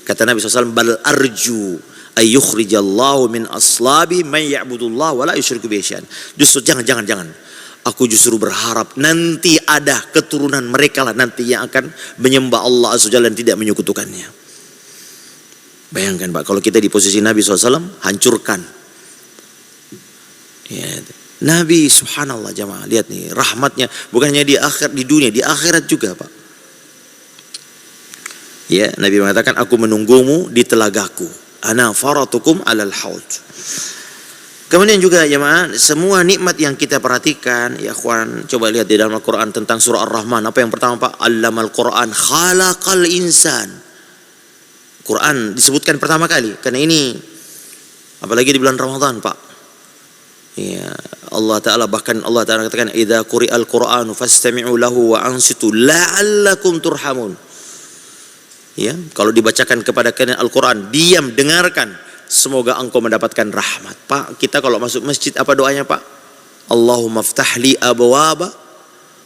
Kata Nabi SAW, bal arju ayyukhrijallahu min aslabi man ya'budullah wa la yusyriku bihi syai'an. Justru jangan. Aku justru berharap nanti ada keturunan mereka lah nanti yang akan menyembah Allah Azza wa Jalla dan tidak menyekutukannya. Bayangkan, Pak, kalau kita di posisi Nabi SAW, hancurkan. Ya, Nabi subhanallah jamaah, lihat nih rahmatnya, bukan hanya di dunia, di akhirat juga, Pak. Ya, Nabi mengatakan, aku menunggumu di telagaku. Ana faratukum alal haud. Kemudian juga jamaah, semua nikmat yang kita perhatikan, ya akhwan, coba lihat di dalam Al-Quran tentang surah Ar-Rahman. Apa yang pertama, Pak? Allamal Quran khalaqal insan. Quran disebutkan pertama kali karena ini apalagi di bulan Ramadan, Pak. Ya, Allah Ta'ala bahkan Allah Ta'ala katakan, idza quri'al Qur'anu fastami'u lahu wa ansitu la'allakum turhamun. Ya, kalau dibacakan kepada kalian Al-Quran, diam, dengarkan, semoga engkau mendapatkan rahmat. Pak, kita kalau masuk masjid apa doanya, Pak? Allahumma ftahli abwaba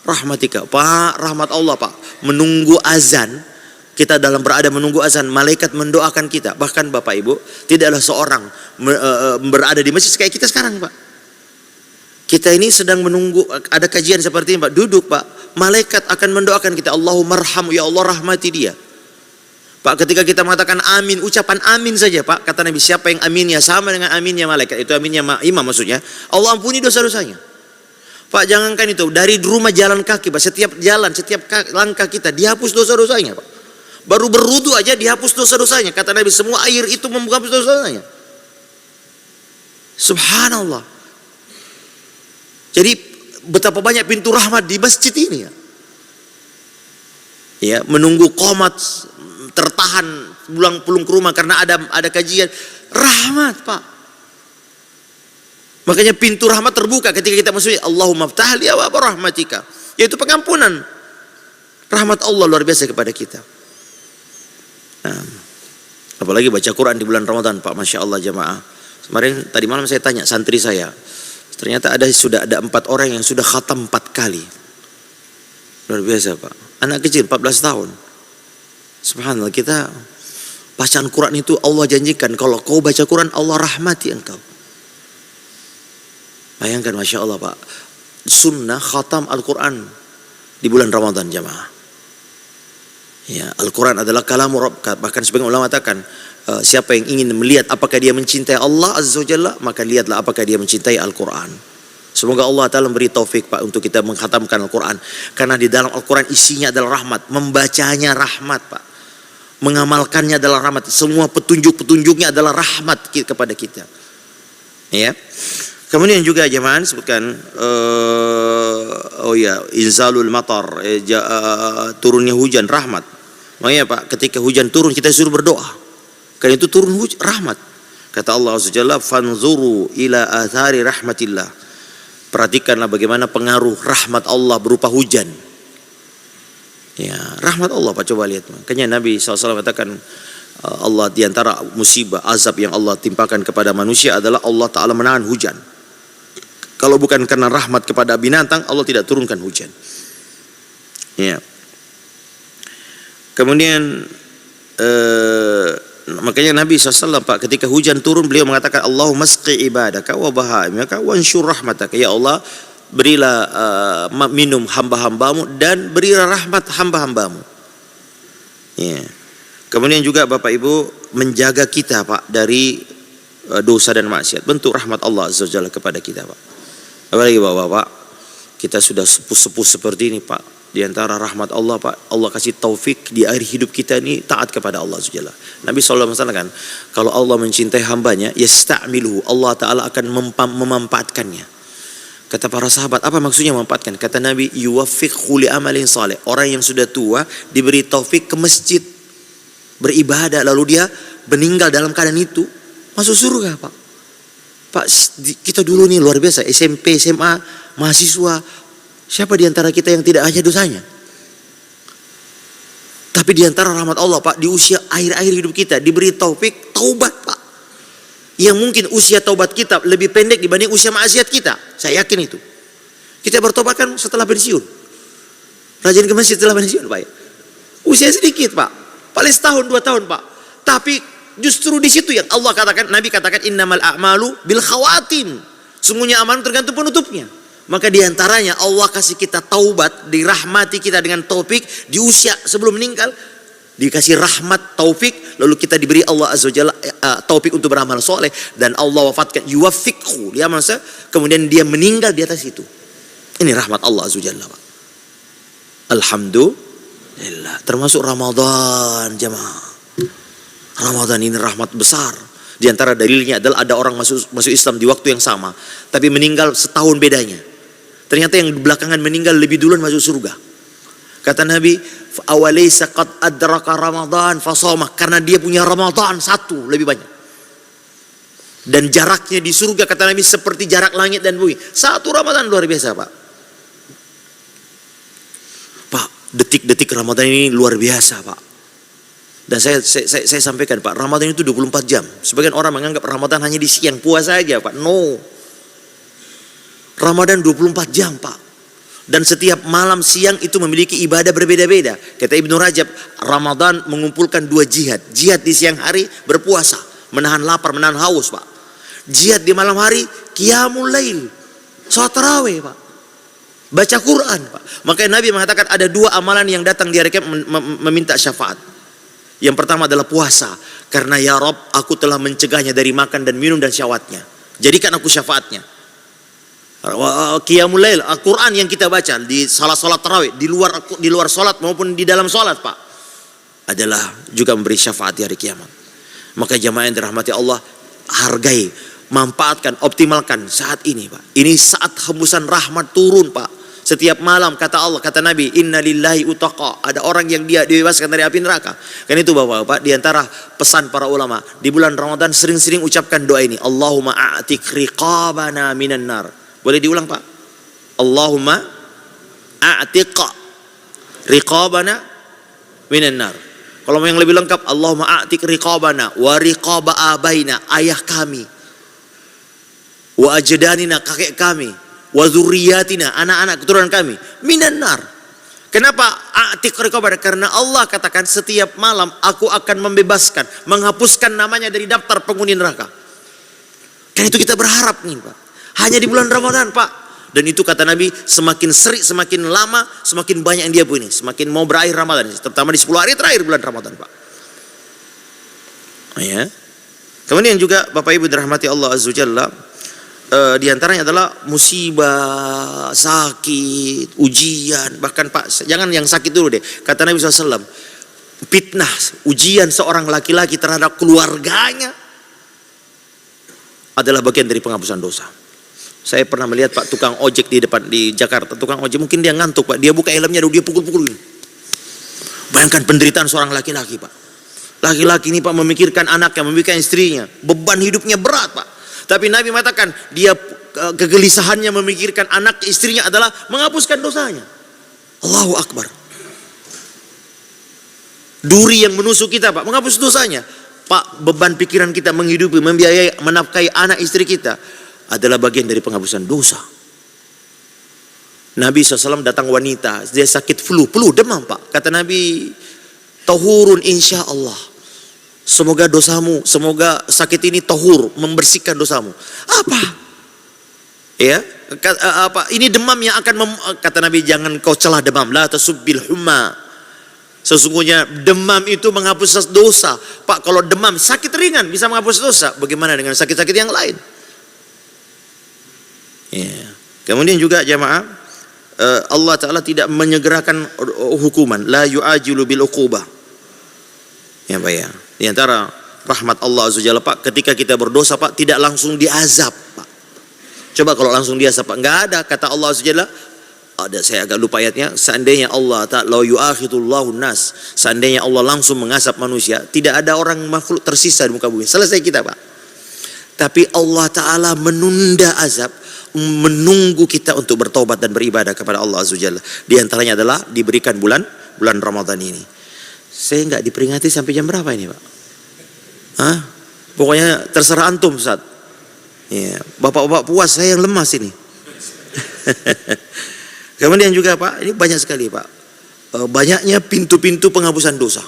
rahmatika. Pak, rahmat Allah, Pak. Menunggu azan, kita dalam berada menunggu azan, malaikat mendoakan kita. Bahkan Bapak Ibu, tidaklah seorang berada di masjid kayak kita sekarang, Pak. Kita ini sedang menunggu ada kajian seperti ini, Pak. Duduk, Pak. Malaikat akan mendoakan kita. Allahumma arham, ya Allah rahmati dia. Pak, ketika kita mengatakan amin, ucapan amin saja, Pak. Kata Nabi, siapa yang aminnya sama dengan aminnya malaikat. Itu aminnya imam maksudnya. Allah ampuni dosa-dosanya. Pak, jangankan itu. Dari rumah jalan kaki, Pak. Setiap jalan, setiap langkah kita dihapus dosa-dosanya, Pak. Baru berwudu aja dihapus dosa-dosanya. Kata Nabi, semua air itu menghapus dosa-dosanya. Subhanallah. Jadi betapa banyak pintu rahmat di masjid ini, ya. Ya, menunggu qomat tertahan pulang ke rumah karena ada kajian. Rahmat, Pak. Makanya pintu rahmat terbuka ketika kita masuk. Allahumma ftah li abwaaba rahmatika. Yaitu pengampunan. Rahmat Allah luar biasa kepada kita. Nah, apalagi baca Quran di bulan Ramadan, Pak. Masya Allah jamaah. Kemarin tadi malam saya tanya santri saya. Ternyata sudah ada 4 orang yang sudah khatam 4 kali. Luar biasa, Pak. Anak kecil 14 tahun. Subhanallah, kita bacaan Quran itu Allah janjikan kalau kau baca Quran Allah rahmati engkau. Bayangkan, Masya Allah, Pak. Sunnah khatam Al-Quran di bulan Ramadan jamaah. Ya, Al-Quran adalah kalamu Rabb. Bahkan sebagian ulama katakan siapa yang ingin melihat apakah dia mencintai Allah Azza wa Jalla, maka lihatlah apakah dia mencintai Al-Quran. Semoga Allah Ta'ala beri taufik, Pak, untuk kita mengkhatamkan Al-Quran. Karena di dalam Al-Quran isinya adalah rahmat. Membacanya rahmat, Pak. Mengamalkannya adalah rahmat. Semua petunjuk-petunjuknya adalah rahmat kepada kita. Ya. Kemudian juga jemaah sebutkan inzalul matar, turunnya hujan rahmat. Makanya, Pak, ketika hujan turun kita suruh berdoa. Karena itu turun hujan rahmat. Kata Allah Azza Jalla, "Fanzuru ila athari rahmatillah." Perhatikanlah bagaimana pengaruh rahmat Allah berupa hujan. Ya, rahmat Allah, Pak, coba lihat. Makanya Nabi SAW katakan Allah diantara musibah azab yang Allah timpakan kepada manusia adalah Allah Ta'ala menahan hujan. Kalau bukan karena rahmat kepada binatang, Allah tidak turunkan hujan. Ya. Kemudian makanya Nabi SAW, Pak, ketika hujan turun beliau mengatakan Allahumma asqi ibadaka wa bahaimaka wa ansyur rahmataka. Ya Allah, berilah minum hamba-hambamu dan berilah rahmat hamba-hambamu. Ya. Kemudian juga Bapak Ibu menjaga kita, Pak, dari dosa dan maksiat. Bentuk rahmat Allah Azza wa Jalla kepada kita, Pak. Apalagi Bapak-Bapak, kita sudah sepuh-sepuh seperti ini, Pak. Di antara rahmat Allah, Pak, Allah kasih taufik di akhir hidup kita ini taat kepada Allah Azza wa Jalla. Nabi SAW kan, kalau Allah mencintai hambanya, yasta'miluhu, Allah Ta'ala akan memanfaatkannya. Kata para sahabat, apa maksudnya memanfaatkan? Kata Nabi, yuwaffiqhu li amalin saleh. Orang yang sudah tua diberi taufik ke masjid beribadah, lalu dia meninggal dalam keadaan itu, masuk surga, Pak. Pak, kita dulu nih luar biasa, SMP, SMA, mahasiswa. Siapa di antara kita yang tidak ada dosanya? Tapi di antara rahmat Allah, Pak, di usia akhir-akhir hidup kita diberi taufik taubat, Pak. Yang mungkin usia taubat kita lebih pendek dibanding usia maksiat kita. Saya yakin itu. Kita bertobat kan setelah pensiun. Rajin ke masjid setelah pensiun, Pak. Usia sedikit, Pak. Paling setahun 2 tahun, Pak. Tapi justru di situ yang Allah katakan, Nabi katakan innamal a'malu bil khawatim. Sungguhnya amalan tergantung penutupnya. Maka diantaranya Allah kasih kita taubat, dirahmati kita dengan taufik di usia sebelum meninggal, dikasih rahmat taufik, lalu kita diberi Allah Azza wa Jalla taufik untuk beramal soleh, dan Allah wafatkan yuwaffiqhu, dia masa kemudian dia meninggal di atas itu. Ini rahmat Allah Azza wa Jalla, Pak. Alhamdulillah. Termasuk Ramadan, jemaah. Ramadan ini rahmat besar. Di antara dalilnya adalah ada orang masuk Islam di waktu yang sama, tapi meninggal setahun bedanya. Ternyata yang belakangan meninggal lebih duluan masuk surga. Kata Nabi, awalaysa qad adraka Ramadan fasoma, karena dia punya Ramadan satu lebih banyak. Dan jaraknya di surga kata Nabi seperti jarak langit dan bumi. Satu Ramadan, luar biasa, Pak. Pak, detik-detik Ramadan ini luar biasa, Pak. Dan saya sampaikan, Pak, Ramadan itu 24 jam. Sebagian orang menganggap Ramadan hanya di siang puasa saja, Pak. No. Ramadan 24 jam, Pak. Dan setiap malam siang itu memiliki ibadah berbeda-beda. Kata Ibnu Rajab, Ramadan mengumpulkan 2 jihad. Jihad di siang hari berpuasa, menahan lapar, menahan haus, Pak. Jihad di malam hari, qiyamul lail, salat tarawih, Pak. Baca Quran, Pak. Makanya Nabi mengatakan ada 2 amalan yang datang di hari kiamat meminta syafaat. Yang pertama adalah puasa. Karena ya Rob, aku telah mencegahnya dari makan dan minum dan syahwatnya. Jadikan aku syafaatnya. Qiyamul lail, Al-Quran yang kita baca di salat tarawih, di luar salat maupun di dalam salat, Pak, adalah juga memberi syafaat di hari kiamat. Maka jamaah yang dirahmati Allah, hargai, manfaatkan, optimalkan saat ini, Pak. Ini saat hembusan rahmat turun, Pak. Setiap malam kata Allah, kata Nabi, inna lillahi utaqa. Ada orang yang dia dibebaskan dari api neraka. Kan itu Bapak-bapak, di antara pesan para ulama di bulan Ramadan sering-sering ucapkan doa ini. Allahumma a'tik riqabana minan nar. Boleh diulang Pak? Allahumma a'tik riqabana minan nar. Kalau yang lebih lengkap, Allahumma a'tik riqabana wa riqaba abaina, ayah kami, wa ajdanina, kakek kami, wa dzurriyyatina, anak-anak keturunan kami, minan nar. Kenapa a'tik riqabana? Karena Allah katakan setiap malam aku akan membebaskan, menghapuskan namanya dari daftar penghuni neraka. Karena itu kita berharap nih Pak, hanya di bulan Ramadan Pak. Dan itu kata Nabi, semakin sering, semakin lama, semakin banyak yang dia punya, semakin mau berakhir Ramadan, terutama di 10 hari terakhir bulan Ramadan Pak. Ya. Kemudian juga Bapak Ibu dirahmati Allah Azza wa Jalla, di antaranya adalah musibah, sakit, ujian. Bahkan Pak, jangan yang sakit dulu deh. Kata Nabi SAW, fitnah, ujian seorang laki-laki terhadap keluarganya adalah bagian dari penghapusan dosa. Saya pernah melihat Pak tukang ojek di depan di Jakarta, tukang ojek mungkin dia ngantuk Pak, dia buka helmnya dia pukul-pukul ini. Bayangkan penderitaan seorang laki-laki Pak. Laki-laki ini Pak memikirkan anaknya, memikirkan istrinya, beban hidupnya berat Pak. Tapi Nabi mengatakan dia kegelisahannya memikirkan anak istrinya adalah menghapuskan dosanya. Allahu Akbar. Duri yang menusuk kita Pak, menghapus dosanya. Pak, beban pikiran kita menghidupi, membiayai, menafkahi anak istri kita adalah bagian dari penghapusan dosa. Nabi SAW datang wanita, dia sakit flu demam Pak. Kata Nabi, tahurun insya Allah. Semoga dosamu, semoga sakit ini tahur, membersihkan dosamu. Apa? Ya, apa? Ini demam yang akan kata Nabi, jangan kau celah demam. La tasubbil humma. Sesungguhnya demam itu menghapus dosa. Pak, kalau demam sakit ringan bisa menghapus dosa. Bagaimana dengan sakit-sakit yang lain? Ya. Kemudian juga jamaah, Allah Ta'ala tidak menyegerakan hukuman. La yu'ajilu bil uqubah. Ya Pak ya. Di antara rahmat Allah Azza wa Jalla Pak, ketika kita berdosa Pak, tidak langsung diazab Pak. Coba kalau langsung diazab Pak, enggak ada. Kata Allah Azza wa Jalla, ada, saya agak lupa ayatnya, seandainya Allah Ta'ala yu'akhidullahu nas, seandainya Allah langsung mengazab manusia, tidak ada orang makhluk tersisa di muka bumi. Selesai kita Pak. Tapi Allah Ta'ala menunda azab, menunggu kita untuk bertobat dan beribadah kepada Allah Azza wa Jalla. Di antaranya adalah diberikan bulan Ramadan ini. Saya nggak diperingati sampai jam berapa ini Pak? Hah? Pokoknya terserah antum Ustaz. Ya, bapak-bapak puas, saya yang lemas ini. Kemudian juga Pak, ini banyak sekali Pak. Banyaknya pintu-pintu penghapusan dosa.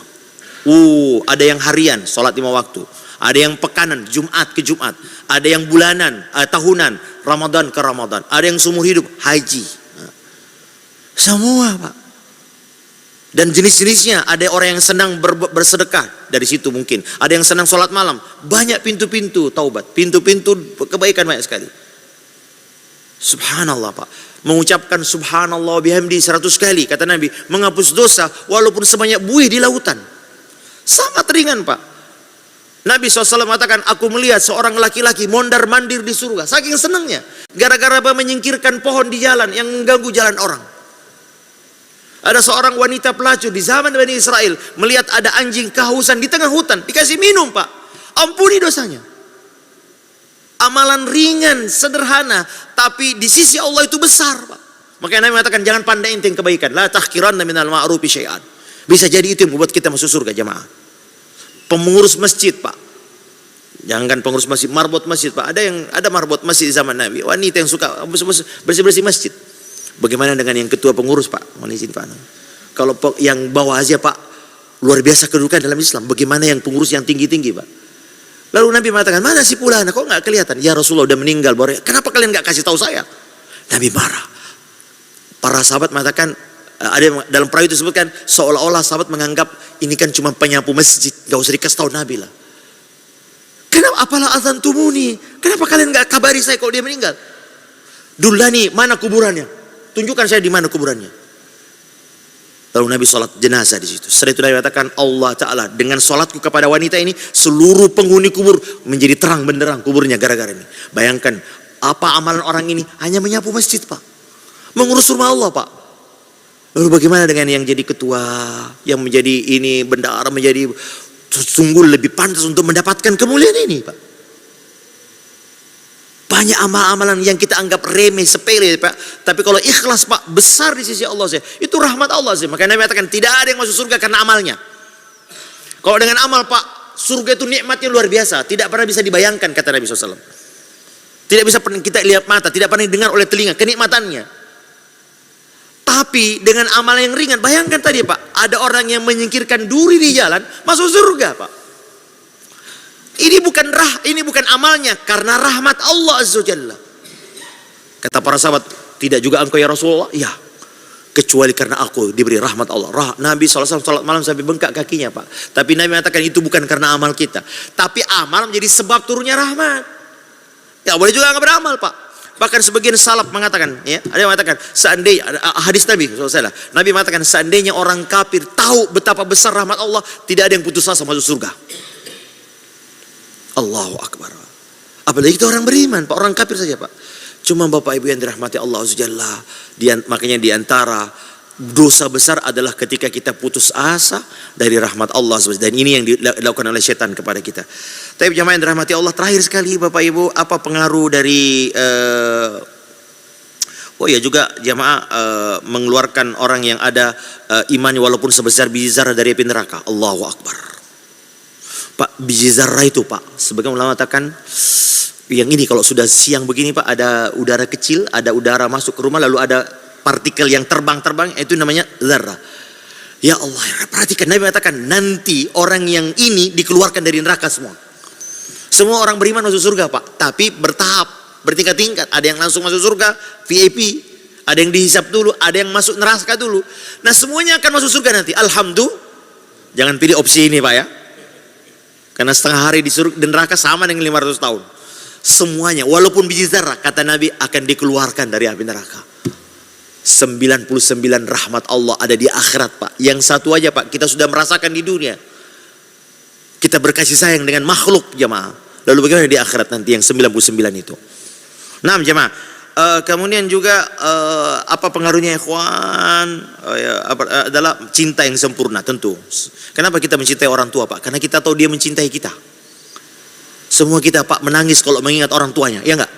Ada yang harian, sholat 5 waktu. Ada yang pekanan, Jumat ke Jumat. Ada yang bulanan, tahunan, Ramadan ke Ramadan. Ada yang seumur hidup, haji. Semua Pak. Dan jenis-jenisnya, ada orang yang senang bersedekah. Dari situ mungkin. Ada yang senang sholat malam. Banyak pintu-pintu taubat. Pintu-pintu kebaikan banyak sekali. Subhanallah Pak. Mengucapkan subhanallah bihamdi 100 kali. Kata Nabi, menghapus dosa walaupun sebanyak buih di lautan. Sangat ringan Pak. Nabi SAW mengatakan, aku melihat seorang laki-laki mondar-mandir di surga. Saking senangnya. Gara-gara menyingkirkan pohon di jalan yang mengganggu jalan orang. Ada seorang wanita pelacur di zaman Bani Israel. Melihat ada anjing kehausan di tengah hutan. Dikasih minum Pak. Ampuni dosanya. Amalan ringan, sederhana. Tapi di sisi Allah itu besar Pak. Makanya Nabi mengatakan, jangan pandai enteng kebaikan. La tahkiranna minal ma'rufi syai'an. Bisa jadi itu yang membuat kita masuk surga jamaah. Pengurus masjid Pak, jangan pengurus masjid, marbot masjid Pak. Ada marbot masjid di zaman Nabi, wanita yang suka bersih-bersih masjid. Bagaimana dengan yang ketua pengurus Pak? Mohon izin Pak. Kalau yang bawah aja Pak, luar biasa kedudukan dalam Islam. Bagaimana yang pengurus yang tinggi-tinggi Pak? Lalu Nabi mengatakan, mana si fulana? Kok nggak kelihatan? Ya Rasulullah udah meninggal. Kenapa kalian nggak kasih tahu saya? Nabi marah. Para sahabat mengatakan, ada yang dalam perawi itu disebutkan seolah-olah sahabat menganggap ini kan cuma penyapu masjid, gak usah dikasih tahu Nabi lah. Kenapa apalah azan tumuni? Kenapa kalian gak kabari saya kalau dia meninggal? Dulani, mana kuburannya? Tunjukkan saya di mana kuburannya. Lalu Nabi sholat jenazah di situ. Setelah itu Nabi katakan, Allah Ta'ala dengan sholatku kepada wanita ini, seluruh penghuni kubur menjadi terang benderang kuburnya gara-gara ini. Bayangkan apa amalan orang ini, hanya menyapu masjid Pak. Mengurus rumah Allah, Pak. Lalu bagaimana dengan yang jadi ketua, yang menjadi ini bendahara, menjadi sungguh lebih pantas untuk mendapatkan kemuliaan ini, Pak. Banyak amalan-amalan yang kita anggap remeh, sepele, Pak. Tapi kalau ikhlas, Pak, besar di sisi Allah. Itu rahmat Allah. Makanya Nabi katakan tidak ada yang masuk surga karena amalnya. Kalau dengan amal, Pak, surga itu nikmatnya luar biasa. Tidak pernah bisa dibayangkan, kata Nabi SAW. Tidak bisa kita lihat mata, tidak pernah didengar oleh telinga, kenikmatannya. Tapi dengan amal yang ringan, bayangkan tadi, Pak, ada orang yang menyingkirkan duri di jalan, masuk surga, Pak. Ini bukan amalnya, karena rahmat Allah Azza wa Jalla. Kata para sahabat, tidak juga engkau ya Rasulullah? Ya. Kecuali karena aku diberi rahmat Allah. Nabi SAW salat malam sampai bengkak kakinya, Pak. Tapi Nabi mengatakan itu bukan karena amal kita. Tapi amal menjadi sebab turunnya rahmat. Ya boleh juga nggak beramal, Pak. Bahkan sebagian salaf mengatakan, ya, ada yang mengatakan seandainya hadis Nabi SAW, Nabi mengatakan seandainya orang kafir tahu betapa besar rahmat Allah, tidak ada yang putus asa masuk surga. Allahu Akbar. Apalagi itu orang beriman, Pak, orang kafir saja, Pak. Cuma Bapak Ibu yang dirahmati Allah Azza wa Jalla, makanya diantara dosa besar adalah ketika kita putus asa dari rahmat Allah SWT. Dan ini yang dilakukan oleh setan kepada kita. Tapi jemaah yang dirahmati Allah, terakhir sekali Bapak Ibu, apa pengaruh dari juga jemaah mengeluarkan orang yang ada imannya walaupun sebesar biji zarah dari api neraka. Allahu Akbar. Pak, biji zarah itu, Pak, sebagian ulama mengatakan yang ini kalau sudah siang begini, Pak, ada udara kecil, ada udara masuk ke rumah, lalu ada partikel yang terbang-terbang, itu namanya zarah. Ya Allah, perhatikan, Nabi mengatakan nanti orang yang ini dikeluarkan dari neraka semua. Semua orang beriman masuk surga, Pak, tapi bertahap, bertingkat-tingkat. Ada yang langsung masuk surga, VIP, ada yang dihisap dulu, ada yang masuk neraka dulu. Nah, semuanya akan masuk surga nanti. Alhamdulillah. Jangan pilih opsi ini, Pak, ya. Karena setengah hari di surga dan neraka sama dengan 500 tahun. Semuanya, walaupun biji zarah, kata Nabi, akan dikeluarkan dari api neraka. 99 rahmat Allah ada di akhirat, Pak. Yang satu aja, Pak, kita sudah merasakan di dunia. Kita berkasih sayang dengan makhluk, jemaah. Lalu bagaimana di akhirat nanti yang 99 itu? Nah, jemaah, kemudian juga apa pengaruhnya, ikhwan? Adalah cinta yang sempurna, tentu. Kenapa kita mencintai orang tua, Pak? Karena kita tahu dia mencintai kita. Semua kita, Pak, menangis kalau mengingat orang tuanya, ya enggak?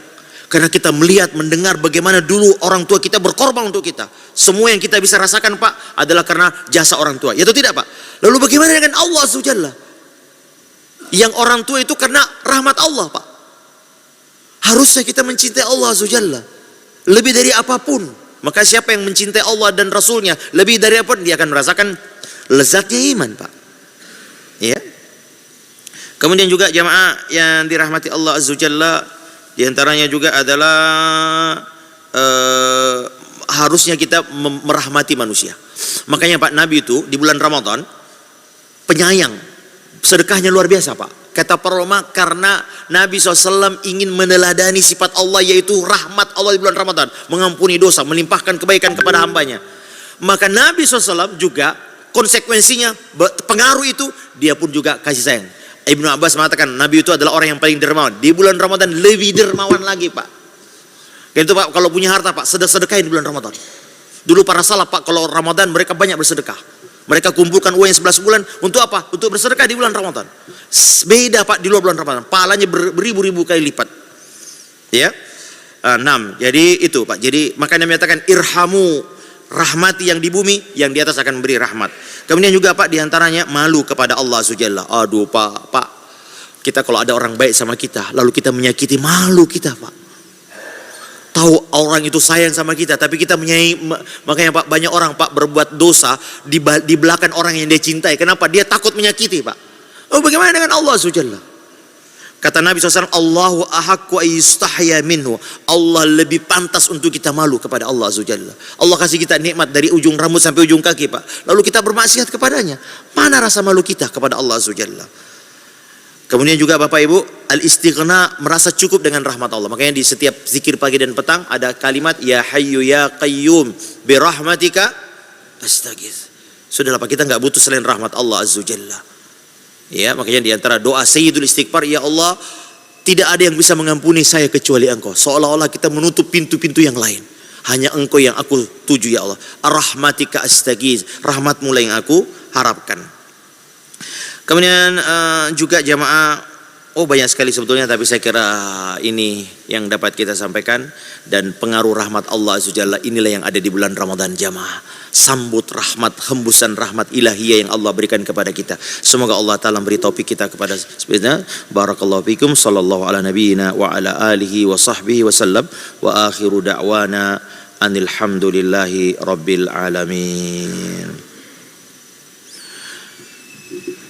Karena kita melihat, mendengar bagaimana dulu orang tua kita berkorban untuk kita. Semua yang kita bisa rasakan, Pak, adalah karena jasa orang tua. Ya atau tidak, Pak? Lalu bagaimana dengan Allah Azza wa Jalla? Yang orang tua itu karena rahmat Allah, Pak. Harusnya kita mencintai Allah Azza wa Jalla lebih dari apapun. Maka siapa yang mencintai Allah dan Rasulnya lebih dari apapun, dia akan merasakan lezatnya iman, Pak. Ya. Kemudian juga jamaah yang dirahmati Allah Azza wa Jalla, di antaranya juga adalah harusnya kita merahmati manusia. Makanya Pak, Nabi itu di bulan Ramadan penyayang, sedekahnya luar biasa, Pak. Kata para ulama, karena Nabi SAW ingin meneladani sifat Allah, yaitu rahmat Allah di bulan Ramadan, mengampuni dosa, melimpahkan kebaikan kepada hambanya. Maka Nabi SAW juga konsekuensinya, pengaruh itu, dia pun juga kasih sayang. Ibnu Abbas mengatakan Nabi itu adalah orang yang paling dermawan. Di bulan Ramadan lebih dermawan lagi, Pak. Dan itu, Pak, kalau punya harta, Pak, sedekahin di bulan Ramadan. Dulu para salaf, Pak, kalau Ramadan mereka banyak bersedekah. Mereka kumpulkan uang yang 11 bulan untuk apa? Untuk bersedekah di bulan Ramadan. Beda, Pak, di luar bulan Ramadan. Pahalanya beribu-ribu kali lipat. Ya. 6. Jadi itu, Pak. Jadi makanya menyatakan irhamu, rahmati yang di bumi, yang di atas akan memberi rahmat. Kemudian juga, Pak, diantaranya malu kepada Allah Subhanahu. Aduh, Pak, kita kalau ada orang baik sama kita, lalu kita menyakiti, malu kita, Pak. Tahu orang itu sayang sama kita, tapi kita menyayangi. Makanya, Pak, banyak orang, Pak, berbuat dosa di belakang orang yang dia cintai. Kenapa? Dia takut menyakiti, Pak. Oh, bagaimana dengan Allah Subhanahu? Kata Nabi SAW, Allahu ahaqqu ayyustahya minhu. Allah lebih pantas untuk kita malu kepada Allah Azza wa Jalla. Allah kasih kita nikmat dari ujung rambut sampai ujung kaki, Pak. Lalu kita bermaksiat kepadanya. Mana rasa malu kita kepada Allah Azza wa Jalla? Kemudian juga Bapak Ibu, al-istighna, merasa cukup dengan rahmat Allah. Makanya di setiap zikir pagi dan petang ada kalimat ya hayyu ya qayyum bi rahmatika astaghits. Sudahlah, Pak, kita enggak butuh selain rahmat Allah Azza wa Jalla. Ya, makanya di antara doa Sayyidul Istighfar, ya Allah, tidak ada yang bisa mengampuni saya kecuali Engkau. Seolah-olah kita menutup pintu-pintu yang lain. Hanya Engkau yang aku tuju ya Allah. Ar-rahmatika astaghiz, rahmatmu lah yang aku harapkan. Kemudian juga jamaah, banyak sekali sebetulnya, tapi saya kira ini yang dapat kita sampaikan. Dan pengaruh rahmat Allah Azza Jalla inilah yang ada di bulan Ramadan jamaah. Sambut rahmat, hembusan rahmat ilahiyah yang Allah berikan kepada kita. Semoga Allah Ta'ala beri taufik kita kepada sebenarnya. Barakallahu fikum, sallallahu ala nabiyyina wa ala alihi wa sahbihi wa sallam. Wa akhiru da'wana anilhamdulillahi rabbil alamin.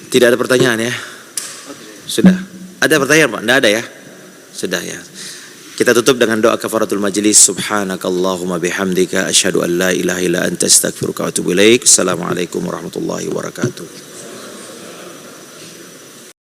Tidak ada pertanyaan ya? Sudah. Ada pertanyaan Pak? Tidak ada ya? Sudah ya. Kita tutup dengan doa kafaratul majlis. Subhanakallahumma bihamdika asyhadu an la ilaha illa anta astaghfiruka wa atubu ilaik. Assalamualaikum warahmatullahi wabarakatuh.